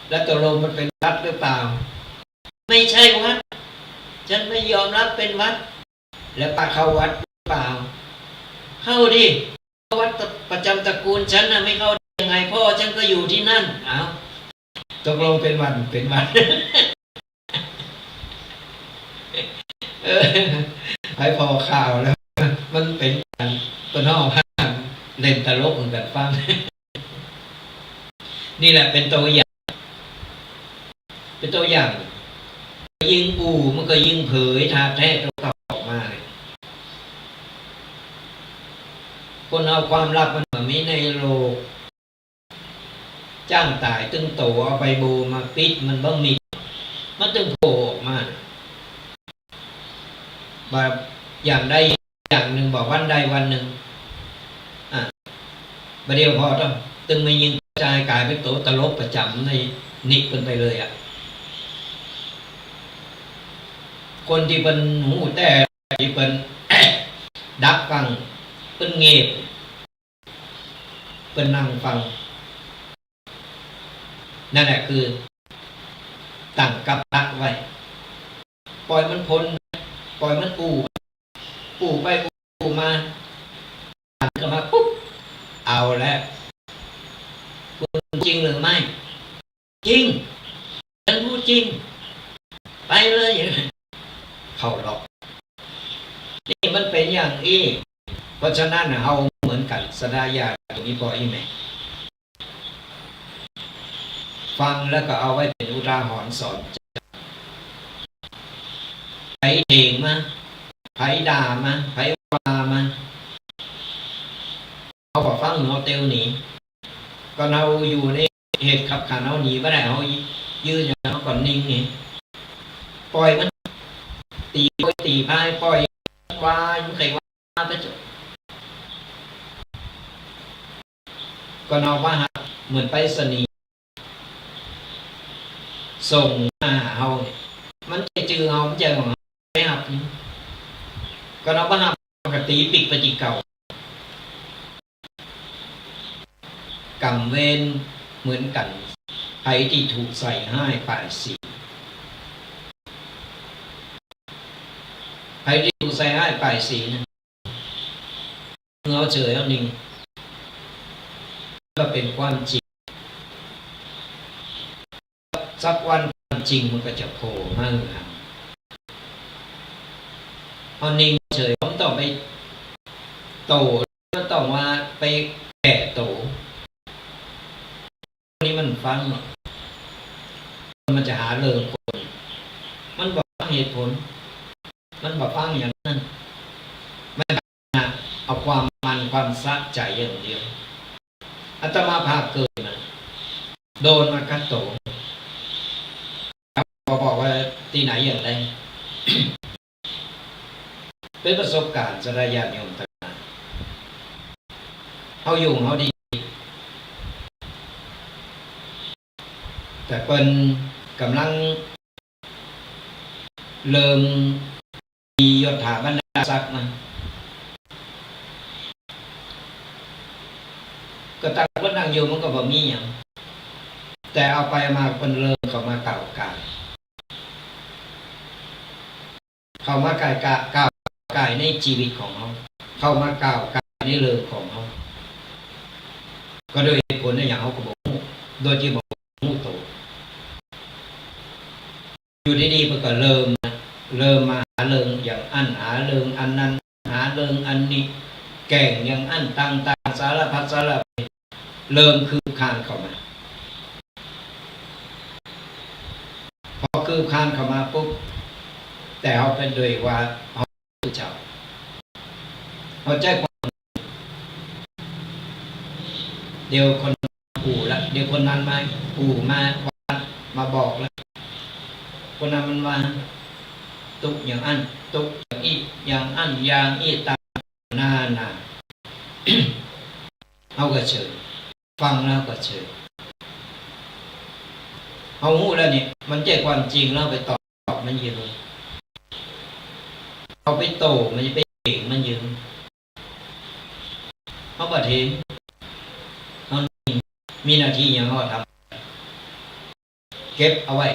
แล้วตกลงมันเป็นวัดหรือเปล่าไม่ใช่วัดฉันไม่ยอมรับเป็นวัดแล้วป้าเข้าวัดหรือเปล่าเข้าดิวัดประจำตระกูลฉันนะไม่เข้ายังไงพ่อฉันก็อยู่ที่นั่นอ้าวตกลงเป็นวัดให้พอข่าวแล้วมันเป็นการตัวน้องเล่นตลกเหมือนกันฟังนี่แหละเป็นตัวอย่างยิ่งอูมันก็ยิ่งเผยทาแท้ตัวออกมาคนเอาความลับมันมามีในโลกจ้างตายตึงโตเอาไปบูมาปิดมันบ่มีมันตึงโผล่ออกมาแบบอย่างใดอย่างหนึ่งบอกวันใดวันหนึ่งประเดี๋ยวพอต้องตึงไม่ยิงกระจายกลายเป็นตัวตลกประจำในนิกเป็นไปเลยคนที่เป็นหูแต่ที่เป็น ดักฟังเป็นเงียบเป็นนั่งฟังนั่นแหละคือตั้งกับดักไว้ปล่อยมันพ้นปล่อยมันปูไปปูมาหันกลับมาปุ๊บเอาแล้วคุณจริงหรือไม่จริงฉันพูดจริงไปเลยเข้าหลอกนี่มันเป็นอย่างนี้เพราะฉะนั้นเอาเหมือนกันสดายาตรงนี้พออีแม่ฟังแล้วก็เอาไว้เป็นอุทาหรณ์สอนไผเองมาไผด่ามาไผว่ามาเอาบอกฟังเอาเตียวหนีก็เราอยู่ในเหตุขับขันเอาหนีไม่ได้เอายืนอย่างนั้นก่อนนิ่งนี่ปล่อยมันตีพายปล่อยว่าใครว่าไปจบก็เอาว่าเหมือนไปสนีส่งมาเอามันจะจือเอามันจะของไม่หับก็เอาว่าหับปกติปิดปฏิเก่ากรรมเวรเหมือนกันใครที่ถูกใส่ให้ป่ายสีใครที่ถูกใส่ให้ป่ายสีนะเอาเฉยเอานิ่งก็เป็นความจริงสักวันความจริงมันก็จะโผล่มาเอานิ่งเฉยผมต้องไปโตก็ต้องว่าไปแก่โตนี่มันฟังมันจะหาเรื่องคนมันบอกเหตุผลมันบอกฟังอย่างนั้นไม่เอาความสะใจอย่างเดียวอาตมาภาพเกิดนะโดนมากัดโตบอกว่าที่ไหนอย่างไร เป็นประสบการณ์สลายญาติโยมต่างเขาอยู่เขาดีแต่เป็นกำลังเริ่มมียศถาบรรดาศักดิ์นะก็ตั้งว่านั่งอยู่มันก็บ่มีอย่างแต่เอาไปมาเป็นเริ่มเข้ามาเก่ากายเข้ามากายกายในชีวิตของเขาเข้ามาเก่ากายในเรื่องของเขาก็โดยผลในอย่างเขาก็บอกโดยที่บอกมูโตอยู่ดีๆมันก็เริ่มมาหาเรื่องอย่างอันหาเรื่องอันนั้นหาเรื่องอันนี้แก่งอย่างอันต่างๆสารพัดสารพัดเริ่มคืบคลานเข้ามาพอคืบคลานเข้ามาปุ๊บแต่เขาเป็นโดยว่าเขา เจ้าเขาใจความเดี๋ยวคนปู่ละเดี๋ยวคนนั้นมาปู่มาบอกแล้วคนนั้นมันว่าตุกอย่างอันตุกอย่างอีอย่างอันอย่างอีตาหน้าเอาก็เฉยฟังแล้วก็เฉยเอาหูแล้วเนี่ยมันแจ้ความจริงแล้วไปตอบมันยืนเอาไปโตมันจะไปเก่งมันยืนเขาบัดเห็นเขามีหน้าที่อย่างเขาทำเก็บเอาไว้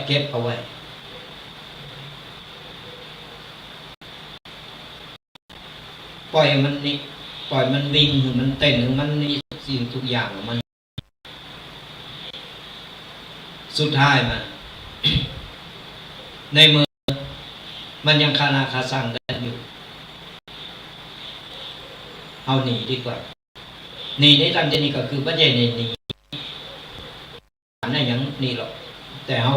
ปล่อยมันนี่ปล่อยมันวิ่งหรือมันเต้นหรือมันนี่สิ่งทุกอย่างของมันสุดท้ายมา ในมือมันยังคาราคาซังกันอยู่เอาหนีดีกว่าหนีในทางเจนี่ก็คือปัจจัยในนี้นั่นยังนี่หรอกแต่เอา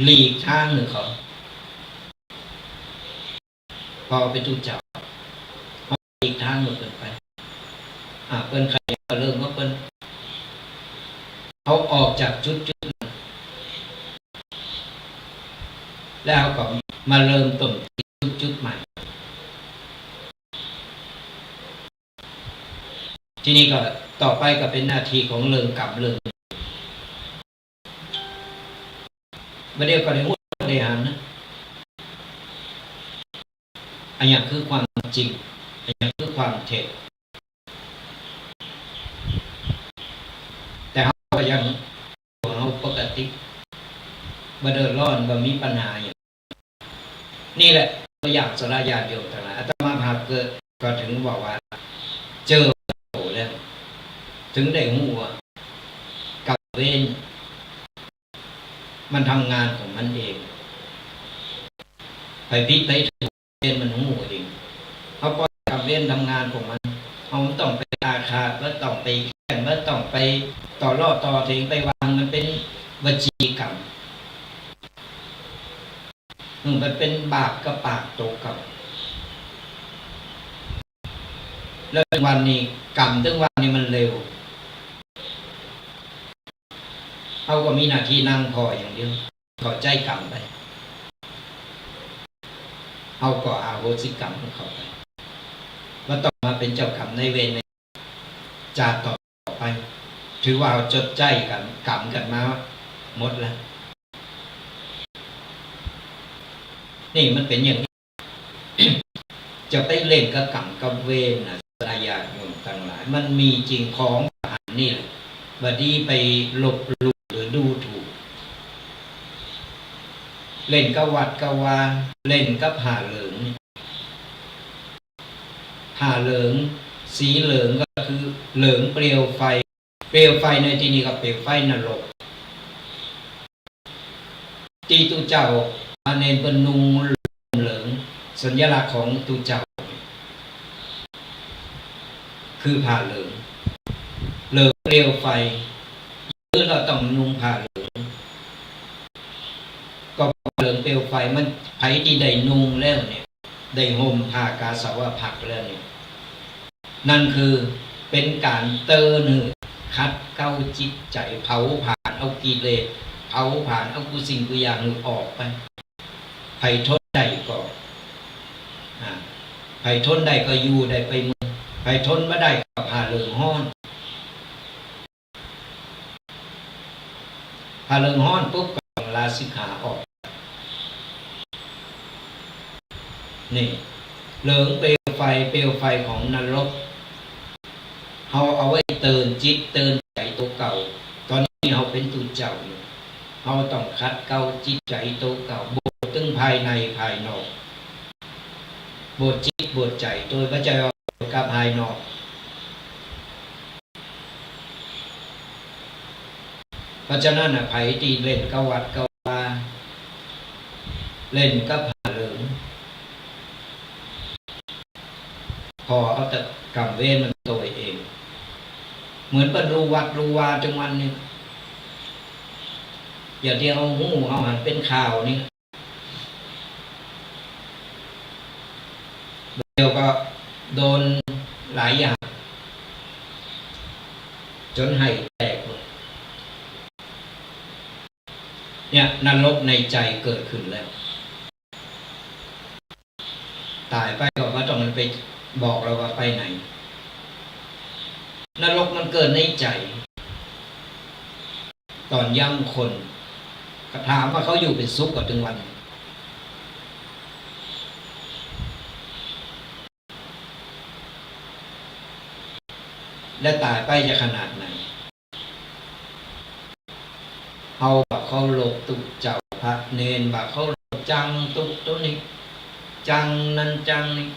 หลีกทางหนึ่งเขาพอไปทุกเจ้าเอาหลีกทางหนึ่งเกินไปเปิ้นใครก็เริ่มว่าเปิ้นเขาออกจากจุดนั้นแล้วก็มาเริ่มต้นจุดใหม่ที่นี่ก็ต่อไปก็เป็นหน้าที่ของเรื่องกรรมเรื่องประเดี๋ยวก็ได้พูดได้หันนะอันนี้คือความจริงอันนี้คือความเท็จแต่เขาก็ยังเขาปกติบ่เดือดร้อนบ่มีปัญหาอย่างนี่แหละตัวอย่างสลายาโยมทั้งหลายอาตมาภาพก็ถึงบอกว่าเจอโตแล้วถึงได้หูว่ากับเวรมันทำงานของมันเองไปพิษไปถูกเวรมันหูเองเขาปล่อยกับเวรทำงานของมันเขาต้องไปอาฆาตว่าต้องไปแข่งว่าต้องไปต่อรอดต่อถึงไปวางมันเป็นวจีกรรมมันเป็นบาปกับปากโตกับแล้ววันนี้กรรมถึงวันนี้มันเร็วเขาก็มีหน้าที่นั่งพออย่างเดียวขอใจกรรมไปเขาก็อาโหสิกรรมของเขาไปว่าต้องมาเป็นเจ้ากรรมในเวรในจากต่อไปถือว่าจดใจกันกรรมกันมาหมดแล้วนี่มันเป็นอย่างนี้ จะไปเล่นกับกรรมกับเวรนะสายาโยมทั้งหลายมันมีจริงของผ่านนี่แหละบัดนี้ไปหลบหลู่หรือดูถูกเล่นกับวัดกับวาเล่นกับผ่าเหลืองผ่าเหลืองสีเหลืองก็คือเหลืองเปลวไฟในที่นี้ก็เปลวไฟนรกตีตุเจ้าอาเนนเป็นนุงเหลืองสัญลักษณ์ของตุเจ้าคือผ่าเหลืองเปลวไฟหรือเราต้องนุ่งผ้าเหลืองก็เหลืองเปลวไฟมันไผที่ได้นุ่งแล้วเนี่ยได้ห่มผ้ากาสาวพักแล้วเนี่ยนั่นคือเป็นการเตือนคัดเก้าจิตใจเผาผ่านเอากิเลสเผาผ่านเอากุสิ่งกุอย่างออกไปไผทนได้ก็ไผทนได้ก็อยู่ได้ไปมือไผทนไม่ได้ก็ผ่าเหลืองห้อนผ่าเหลืองห้อนปุ๊บก็ลาสิกขาออกนี่เหลืองเปลวไฟของนรกเขาเอาไว้เตือนจิตเตือนใจตัวเก่าตอนนี้เขาเป็นตัวเจ้าอยู่เขาต้องคัดเก่าจิตใจตัวเก่าบทตึงภายในภายนอกบทจิตบทใจโดยพระเจ้ากับภายนอกเพราะฉะนั้นไผตีเล่นกับวัดกับวาเล่นกับผ้าเหลืองพอเอาแต่กรรมเวรมันตัวเองเหมือนเป็นรูวัดรูวาจังวันนี้อย่าเดียวเอาหูเอาหันเป็นข่าวนี่ เดียวก็โดนหลายอย่างจนให้แตกเนี่ยนรกในใจเกิดขึ้นแล้วตายไปก็ว่าต้องมันไปบอกเราว่าไปไหนนรกมันเกิดในใจตอนย่ำคนถามว่าเขาอยู่เป็นสุขกว่าถึงวันและตายไปจะขนาดไหนเขาหลบตุเจ้าพระเนนบ่าเขาหลบจังตุตัวนี้จังนั้นจังนี้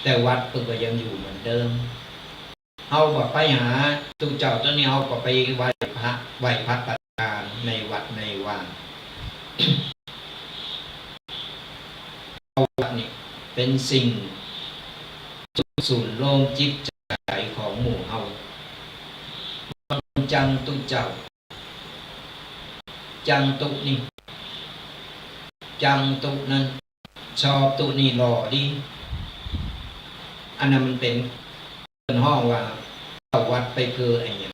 แต่วัดเพิ่งก็ยังอยู่เหมือนเดิมเขาบอกไปหาตุเจ้าตัวนี้เขาก็ไปไหว้พระประการในวัดในว่างวัดนี่เป็นสิ่งสูนย์รวมจิตใจของหมู่เฮาจังตุเจ้าจังตุนี่จังตุนั้นชอบตุนี่หล่อดีอันนั้นมันเป็นห้องว่าวัดไปเพื่ออะไรอย่าง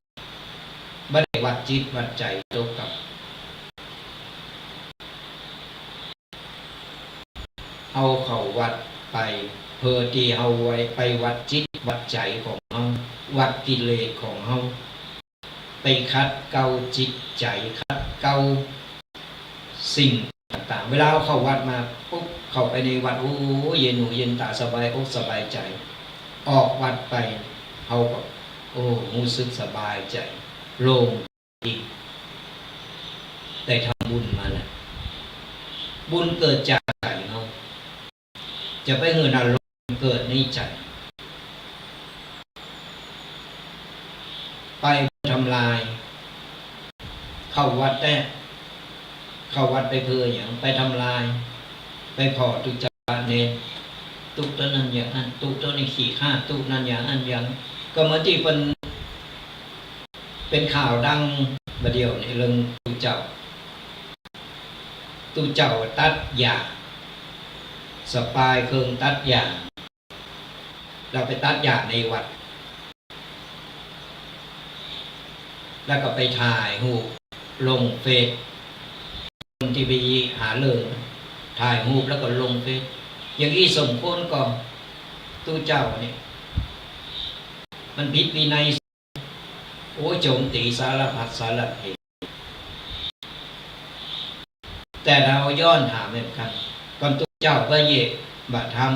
ไม่ได้วัดจิตวัดใจตกกับเอาเข้าวัดไปเพื่อที่เอาไว้ไปวัดจิตวัดใจของเฮาวัดกิเลสของเฮาไปคัดเกาจิตใจคัดเกาสิ่งต่างๆเวลาเข้าวัดมาปุ๊บเข้าไปในวัดโอ้เย็นหูเย็นตาสบายอกสบายใจออกวัดไปเขาก็โอ้รู้สึกสบายใจโล่งดีได้ทำบุญมาแล้วบุญเกิดจากใจเขาจะไปเงินอารมณ์เกิดในใจไปทำลายเข้าวัดแต่เข้าวัดไปเพื่ออย่างไปทำลายไปพอตุจาเนนตุตัวนั้นอย่างนั้นตุตัวนี้ขี่ข้าตุนั้นอย่างนั้นอย่างก็เหมือนที่เป็นข่าวดังประเดี๋ยวในเรื่องตุเจ้าตัดยาสปายเครื่องตัดยาเราไปตัดยาในวัดแล้วก็ไปถ่ายรูปลงเฟซคนที่ไปหาเรื่องถ่ายรูปแล้วก็ลงเฟซอย่างนี้สมควรก่อนตู้เจ้าเนี่ยมันผิดวินัยโอ้โจมตีสารพัดสารเพแต่เราย้อนถามเหมือนกันก่อนตู้เจ้าพระเยกบัตรธรรม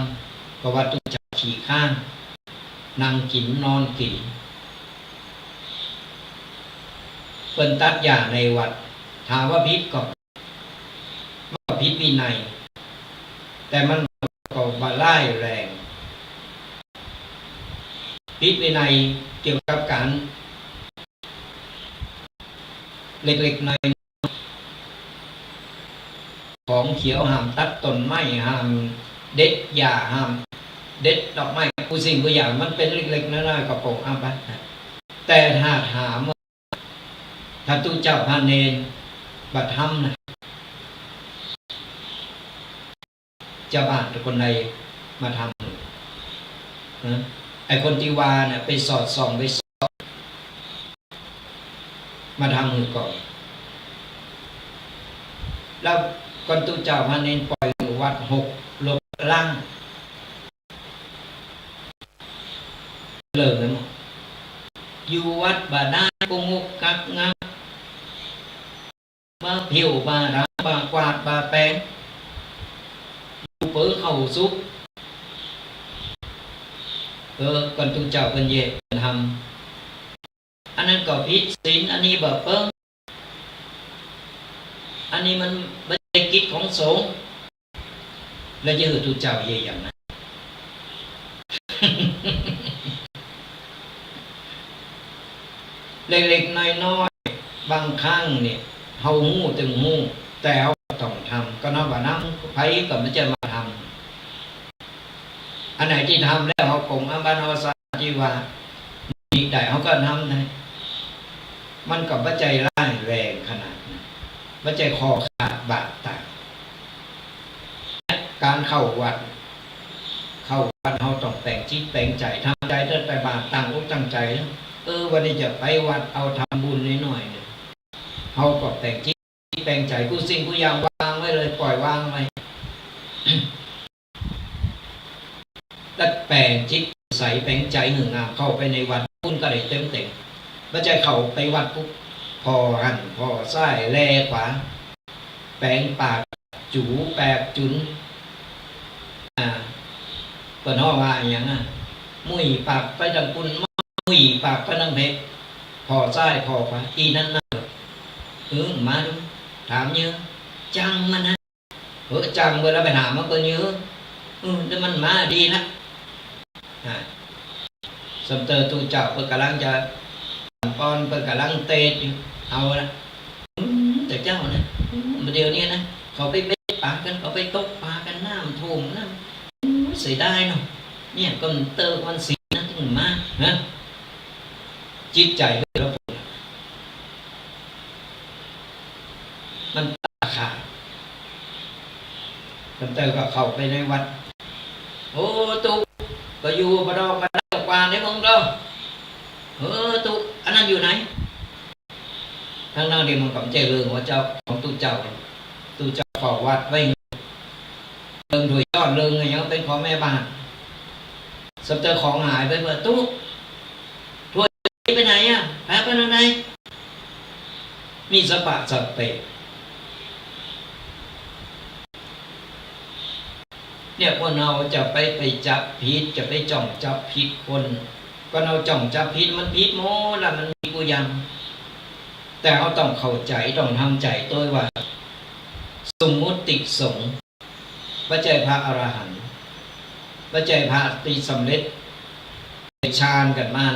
ก็ว่าตู้เจ้าขี่ข้างนั่งกินนอนกินเป็นตัดยาในวัดถามว่าพิษก็พิษวินัยแต่มันก็บาไล่แรงพิษวินัยเกี่ยวกับการเล็กๆในของเขียวห้ามตัดต้นไม้ห้ามเด็ดหญ้าห้ามเด็ดดอกไม้ผู้สิ่งผู้อย่างมันเป็นเล็กๆน้อยๆกับปกอ้าไปแต่ถ้าถามถ้าตู้เจ้าพระเนรบัดทำนะเจ้าบ้านทุกคนใดมาทำนะไอคนที่วาเนี่ยไปสอดส่องไปสอดมาทำมือก่อนแล้วก่อนตู้เจ้าพระเนรปล่อยวัด6 ลบล่างเลิกแล้วอยู่วัดบาดาลกุมุกกักงักมาผิวมาร้ามากวาดมาแปงอยู่เปิดเข่าซุกก่อนตุเจ้าเป็นเย่ทำอันนั้นก็พิษศีลอันนี้แบบเปิ้งอันนี้มันเป็นกิจของสงฆ์แล้วจะตุเจ้าเย่อย่างนั้น เล็กๆน้อยๆบางครั้งเนี่ยเฮาหูถึงหูแต่เฮาต้องทำก็นับว่าน้ำไผก็ไม่จะมาทำอันไหนที่ทำแล้วเฮาคงอัมบานาสาจีว่าดีได้เฮาก็ทำได้มันก็ปัจจัยร้ายแรงขนาดนั้นปัจจัยคอขาดบาดตายการเข้าวัด เข้าวัดเฮาต้องแต่งจิตแต่งใจทำใจตั้งแต่บาตตั้งอกตั้งใจแล้ววันนี้จะไปวัดเอาทำบุญนิดหน่อยเนี่ยเฮาก็แต่งจิตแต่งใจกูสิ่งกูอย่างวางไว้เลยปล่อยวางไว้ แล้วแปลงจิตใส่แปลงใจหนึ่งเข้าไปในวัดบุญก็ได้เต็มเต็มไม่ใช่เข้าไปวัดปุ๊บพอหันพอซ้ายแลขวาแปลงปากจูแปบจุนเปิดห้องว่าอย่างนั้นมุ้ยปากไปดังคุณมุ้ยปากไปดังเพชรพอซ้ายพอขวาอีนั่นน่ะมาดูถามเยอะจังมันนะจังเวลาไปหามันก็เยอะแต่มันมาดีนะสมเตอตูเจ้าเปิดกำลังจะป้อนเปิดกำลังเตะเอาละแต่เจ้านะเดี๋ยวนี้นะเขาไปเบ็ดปลากันเขาไปตกปลากันน้ำท่วมน้ำเสียดายเนาะเนี่ยก็เตอวันสีนะที่มันมาฮะจิตใจเรามันตาขาดสมเตอก็เข้าไปในวัดโอ้ตุก็อยู่บดอกมาได้กว่าได้มึงđâuตุอันนั้นอยู่ไหนทางนั้นเดี๋ยวมันกับเจริญหัวเจ้าของตุเจ้าขอวัดไว้เรื่องถวยยอดเรื่องอะไรอย่างเป็นของแม่บ้านสมเตอของหายไปเมื่อตุถวยไปไหนอ่ะหายไปไหนมีสปะสเปะเนี่ยคนเราจะไปจับผิดจะไปจ้องจับผิดคนก็เราจ้องจับผิดมันผิดโม้ละมันมีกูยังแต่เราต้องเข้าใจต้องทำใจตัวว่าสมมุติสงฆ์ปัจจัยพระอรหันต์ปัจจัยพระตีสำเร็จฌานกันมา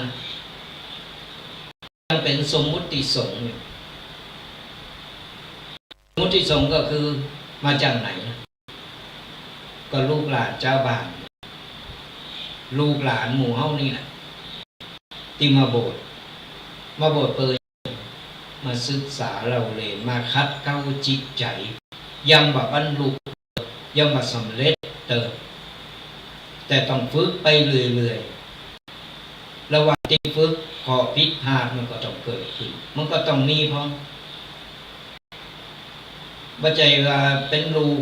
ยังเป็นสมมุติสงฆ์สมมุติสงฆ์ก็คือมาจากไหนก็ลูกหลานเจ้าบ้านลูกหลานหมู่เฮานี่แหละที่มาโบสถ์เปิดมาศึกษาเราเลยมาคัดเก้าจิตใจยังแบบบรรลุยังมาสำเร็จแต่ต้องฝึกไปเรื่อยๆระหว่างที่ฝึกข้อผิดพลาดมันก็ต้องเกิดขึ้นมันก็ต้องมีพร้อมบัจจัยว่าเป็นลูก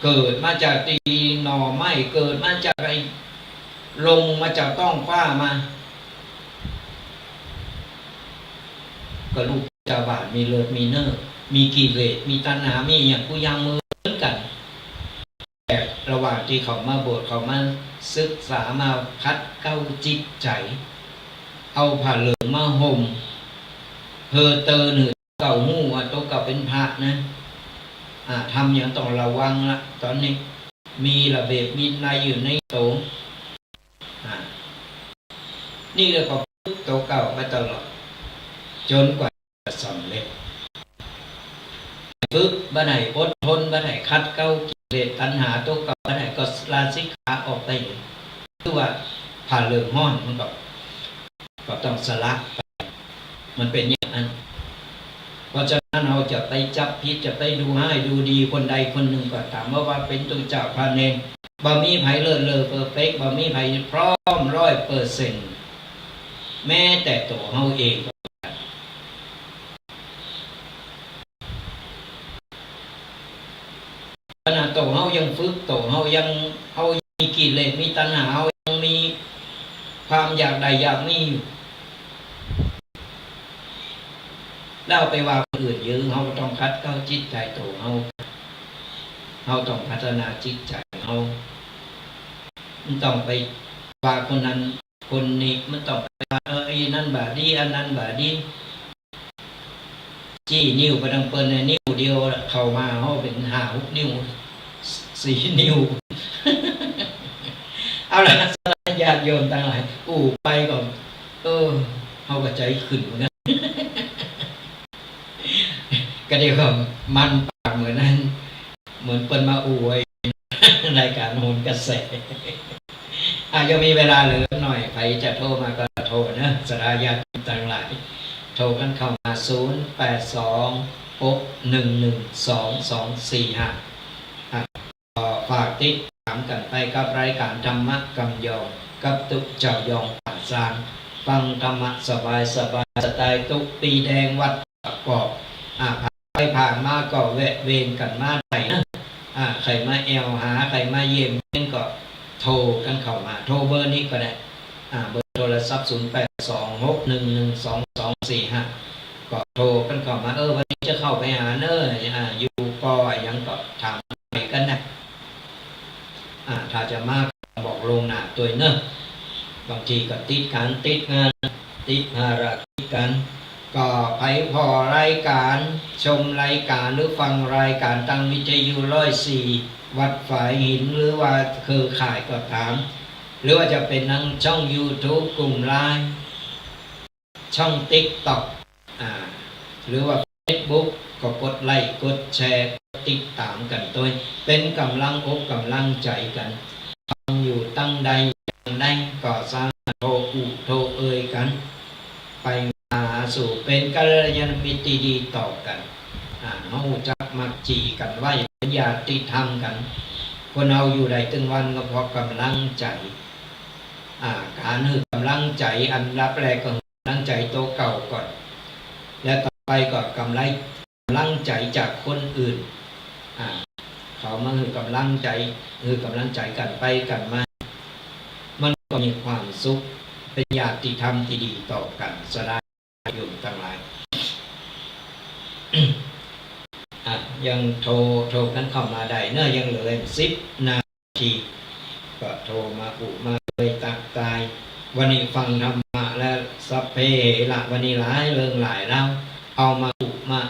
เกิดมาจากตีหน่อไม้เกิดมาจากอะไรลงมาจากต้องฟ้ามาก็ลูกชาวบ้านมีเลือดมีเนื้อมีกิเลสมีตัณหามีอย่างกูยังมือเหมือนกันแต่ระหว่างที่เขามาโบสถ์เขามาศึกษามาคัดเก้าจิตใจเอาผ้าเหลืองมาห่มเฮอเตอหนึ่งเก่าหูโตเก่าเป็นพระนะทำอย่างต้องระวังละตอนนี้มีระเบียบมีนายอยู่ในโตนี่เราก็ฝึกโตเก่าไปตลอดจนกว่าจะสำเร็จฝึกบ่ไหนอดทนบ่ไหนคัดเก้ากิเลสตัณหาโตเก่าบ่ไหนก็ลาสิกขาออกไปคือว่าผ่าเรื่องห้อนมันก็ต้องสละไปมันเป็นอย่างนั้นเพราะฉะนั้นเราจะไปจับผิดจะไปดูให้ดูดีคนใดคนหนึ่งก็ถามว่าเป็นตัวเจ้าพระเนรบ่มีไผเลิศเพอร์เฟกต์บ่มีไผพร้อม100%แม้แต่ตัวเราเองขณะตัวเรายังฝึกตัวเรายังเอามีกิเลสมีตัณหายังมีความอยากใดอยากมีอยู่แล้วไปว่าคนอื่นยื้อเราต้องคัดเก้าจิตใจตัวเราต้องพัฒนาจิตใจเรามันต้องไปว่าคนนั้นคนนี้มันต้องไปว่าไอ้นั่นบาดีอันนั้นบาดีจี้นิ้วไปดังเปิ้ลในนิ้วเดียวเข้ามาเขาเป็น5-6 นิ้ว4 นิ้ว เอาละญาติโยมต่างหลายไปก่อนเขาก็ใจขึ้นเหมือนกันก็เดี๋ยวก็มันปากเหมือนนั้นเหมือนเปิ้ลมาอวยรายการโหนกระแสยังมีเวลาเหลือหน่อยใครจะโทรมาก็โทรนะสรายาต่างหลายโทรกันเข้ามา082 611 2245 ฝากติดตามกันไปกับรายการธรรมะกำยองกับตุกเจ้ายองป่าซางฟังธรรมะสบายสไตล์ตุกปีแดงวัดประกอบไปผ่านมาก็แวะเวียนกันมาได้นะใครมาแอลหาใครมาเยี่ยมก็โทรกันเข้ามาโทรเบอร์นี้ก็ได้เบอร์โทรศัพท์0826112245ก็โทรกันเข้ามาวันนี้จะเข้าไปหาอยู่ก็ยังก็ถามไปกันนะถ้าจะมาบอกลงหน้าตัวบางทีก็ติดการติดงานติดภารกิจกันก็ไปพอรายการชมรายการหรือฟังรายการตั้งวิทยุ104วัดฝายหินหรือว่าเครือข่ายก็ตามหรือว่าจะเป็นทั้งช่อง YouTube กลุ่มไลน์ช่อง TikTok หรือว่า Facebook ก็กดไลค์กดแชร์ติดตามกันตัวเป็นกำลังอกกำลังใจกันฟังอยู่ตั้งใดอย่างใดก็สร้างโทรเอ่ยกันไปมาสู่เป็นกัลยาณมิตรดีต่อกันเฮาจักมักจีกันไว้เป็นญาติธรรมกันคนเอาอยู่ใดตึงวันก็เพราะกำลังใจการคือกำลังใจอันรับแรกก็กำลังใจโตเก่าก่อนและต่อไปก็กำลังใจจากคนอื่นเขามาคือกำลังใจกันไปกันมามันก็มีความสุขเป็นญาติธรรมที่ดีต่อกันสลายโยมทั้งหลาย ยังโทรกันเข้ามาได้ยังเหลือ10 นาทีก็โทรมามาเลยตักตายวันนี้ฟังธรรมะและสัพเพละวันนี้หลายเรื่องหลายแล้วเอามามา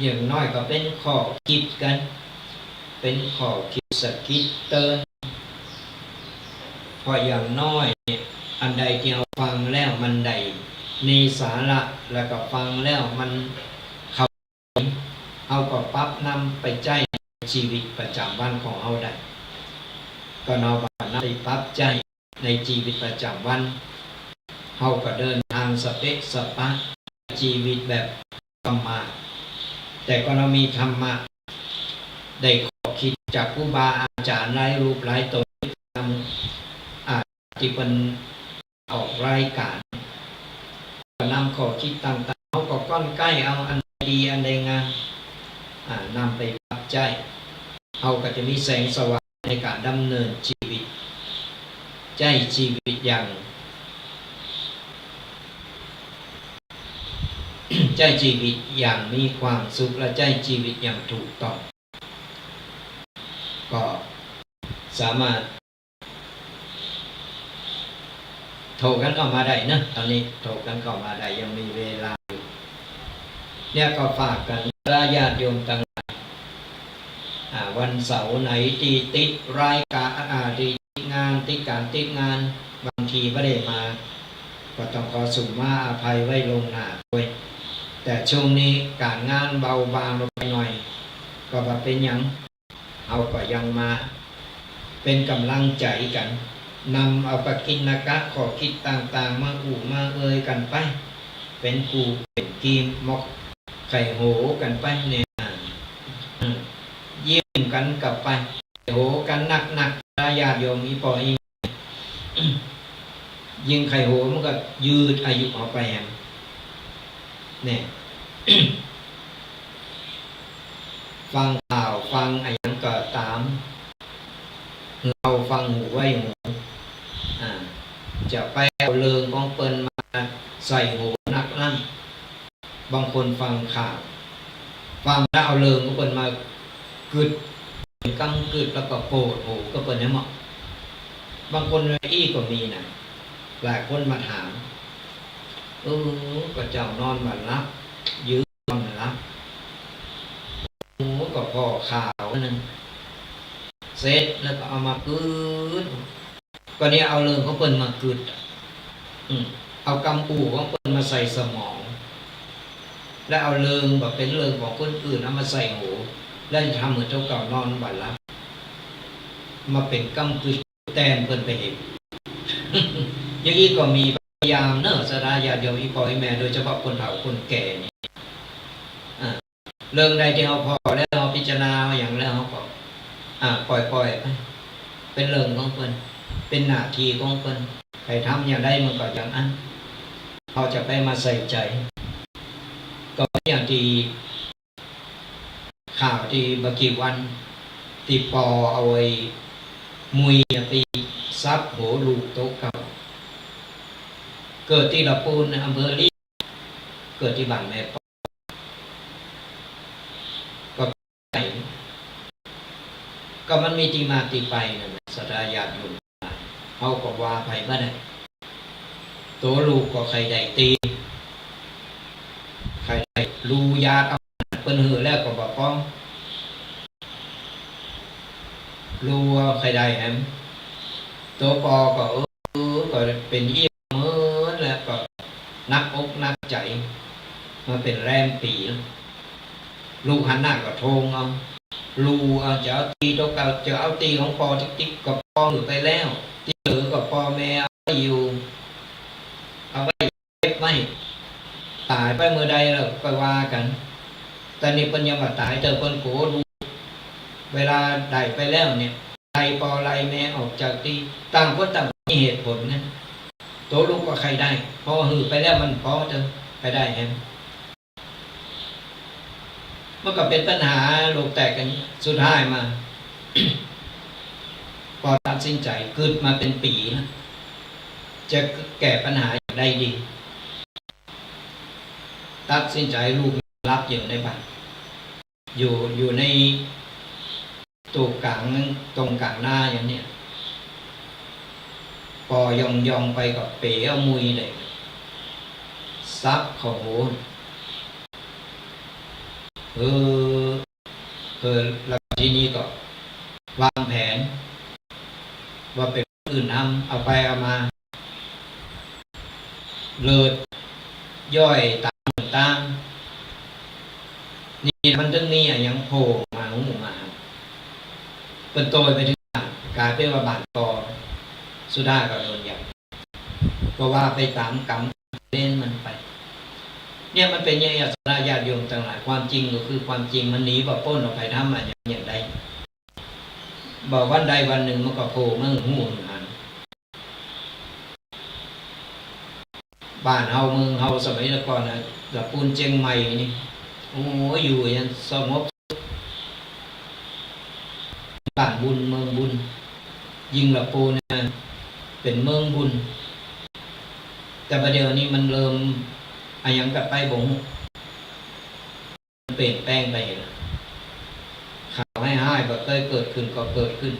อย่างน้อยก็เป็นข้อคิดกันเป็นข้อคิดสกิดเตือนพออย่างน้อยอันใดที่เราฟังแล้วมันได้มีสาระแล้วก็ฟังแล้วมันเข้าเอาก็ปั๊บนำไปใจชีวิตประจำวันของเราได้ก็นำไปปั๊บใจในชีวิตประจำวันเราก็เดินทางสเปะสปะชีวิตแบบธรรมะแต่ก็เรามีธรรมะได้ข้อคิดจากครูบาอาจารย์หลายรูปหลายตนที่เป็นออกรายการก็นำข้อคิดต่างๆเขาก็ก้อนใกล้เอาอันดีอันใดงามนำไปปรับใจเขาก็จะมีแสงสว่างในการดำเนินชีวิตใจชีวิตอย่าง ใจชีวิตอย่างมีความสุขและใจชีวิตอย่างถูกต้องก็สามารถโทรกันเข้ามาได้นะตอนนี้โทรกันเข้ามาได้ยังมีเวลาอยู่เนี่ยก็ฝากกันญาติโยมต่างวันเสาร์ไหนที่ติดรายการที่งานติดงานบางทีไม่ได้มาก็ต้องขอสุมาอภัยไว้ลงหน้าด้วยแต่ช่วงนี้การงานเบาบางลงไปหน่อยก็ว่าเป็นยังเอาก็ยังมาเป็นกำลังใจกันนำเอาปกิณกะขอคิดต่างๆมามากันไปเป็นกูเป็นกีมมอกไข่โหกันไปเนี่ยยิ้มกันกลับไปโหกันหนักญาติโยมอีปออียิงไข่โหมันก็ยืดอายุออกไปเนี่ย ฟังข่าวฟังอะไรก็ตามเราฟังหูไว้หูจะไปเอาเลิงของเปิ้นมาใส่หูนักนั่นบางคนฟังข่าวฟังแล้วเอาเลิงของเปิ้นมากึดกังกึดแล้วก็โปดหูก็เปิ้นให้เหมาะบางคนอี้ก็มีนะหลายคนมาถามก็เจ้านอนมารับยืมนอนรับก็พอข่าวนึงเสร็จแล้วก็เอามากึดก็นี้เอาเรื่องของเปิ้นมากึดเอากำปูของเปิ้นมาใส่สมองแล้วเอาเรื่องแบบเป็นเรื่องของคนอื่นเอามาใส่หูแล้วทำเหมือนเจ้าเก่านอนบัดรับมาเป็นกำกึดแตนเปิ้นไปเห็น อย่างนี้ก็มีพยายามสดาญาติโยมอีพ่ออีแม่โดยเฉพาะคนเฒ่าคนแก่นี่เรื่องใดที่เราพอแล้วเราพิจารณาอย่างแล้วเขาก็ ปล่อยไปเป็นเรื่องของเพิ่นเป็นหน้าที่ของเพิ่นใครทำอย่างใดมันก็อย่างนั้นเขาจะไปมาใส่ใจก็อย่างที่ข่าวที่เมื่อกี้วันที่ปอเอาไว้มุยไปซับโหลูกโต๊ะเก่าเกิดที่ละปูนอำเภอลีเกิดที่บ้านแม่ปอก็มันมีที่มาที่ไปนั่นแหละศรัทธาญาติโยมเขาก็ว่าไปบ่ได้ตัวลูกก็ใครได้ตีใครได้ลูยาเอาเปิ้นหือแล้วก็บอกป้องลูใครได้แฮมตัวปอก็ก็เป็นเยี่ยมเหมือนแล้วก็นักอกนักใจมาเป็นแรมปีลูกหันหน้าก็โทงเอาลูจะเอาตีตัวเก่าจะเอาตีของปอติ๊กกับปอหรือไปแล้วที่เหลือกับปอแม่เอาไว้อยู่เอาไว้เก็บไว้ตายไปเมื่อใดเราก็ว่ากันแต่นี่ปัญญาบัตตายเจอคนโกดูเวลาได้ไปแล้วเนี่ยไล่ปอไล่แม่ออกจากตีต่างคนต่างมีเหตุผลนะตัวลูกก็ใครได้พอหือไปแล้วมันพอจะไปได้แฮมมันก็เป็นปัญหาโลกแตกกันสุดท้ายมา พอตัดสินใจเกิดมาเป็นปีนะจะแก้ปัญหาอย่างใดดีตัดสินใจลูกรับอยู่ในบ้านอยู่ในตัวกลางตรงกลางหน้าอย่างเนี้ยพอยองไปกับเป๋เอามุยเลยซับเขาโหแล้วทีนี้ก็วางแผนว่าเป็นอื่นทำเอาไปเอามาเลิดย่อยต่างนี่มันต้องมีอย่างโผล่มาหูมาเป็นโตไปถึงกลายเป็นว่าบาดคอสุดาก็โดนอย่างก็ว่าไปตามกรรมเล่นมันไปเนี่ยมันเป็นอย่างศรัทธาญาติโยมต่างหลายความจริงก็คือความจริงมันหนีบ่พ้นออกไปทำมาอย่างใดบอกวันใดวันหนึ่งมันก็โผล่มาหูหันบ้านเฮาเมืองเฮาสมัยก่อนนะละปูนเชียงใหม่นี่โอ้อยู่อย่างสงบบ้านบุญเมืองบุญยิงละปูนนะเป็นเมืองบุญแต่ประเดี๋ยวนี้มันเริ่มอย่างกับไปบ่งเปลี่ยนแปลงไปข่าวให้แบบเคยเกิดขึ้นก็เกิดขึ้น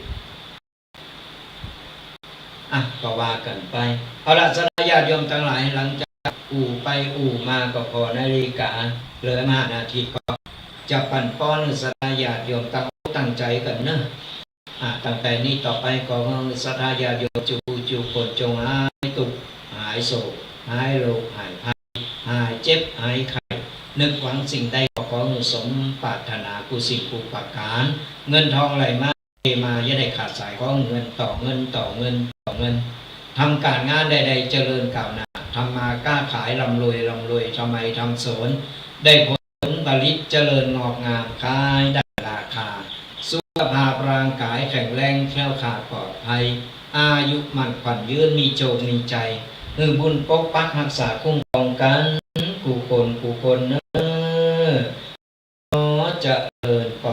ก็ว่ากันไปเอาละศรัทธาญาติโยมทั้งหลายหลังจากอู่ไปอู่มาก็พอนาฬิกาเหลือ5 นาทีก็จะปั่นป้อนศรัทธาญาติโยมตั้งใจกันเนอะตั้งแต่นี้ต่อไปก็ศรัทธาญาติโยมจูคนจงหายตุกหายโศกหายโรคหายภัยหายเจ็บหายไข้นึกหวังสิ่งใดขอสมปรารถนากุสิ่งกุปการเงินทองไหลมาอย่าได้ขาดสายของเงินต่อเงินทำการงานใดๆเจริญก้าวหน้าทำมาค้าขายร่ำรวยทำไมทำสวนได้ผลผลิตเจริญงอกงามขายได้ราคาสุขภาพร่างกายแข็งแรงแคล้วคลาดปลอดภัยอายุมั่นขวัญยืนมีโชคมีใจบุญปกปักรักษาคุ้มครองกันกูคนเนอขอเจริญพร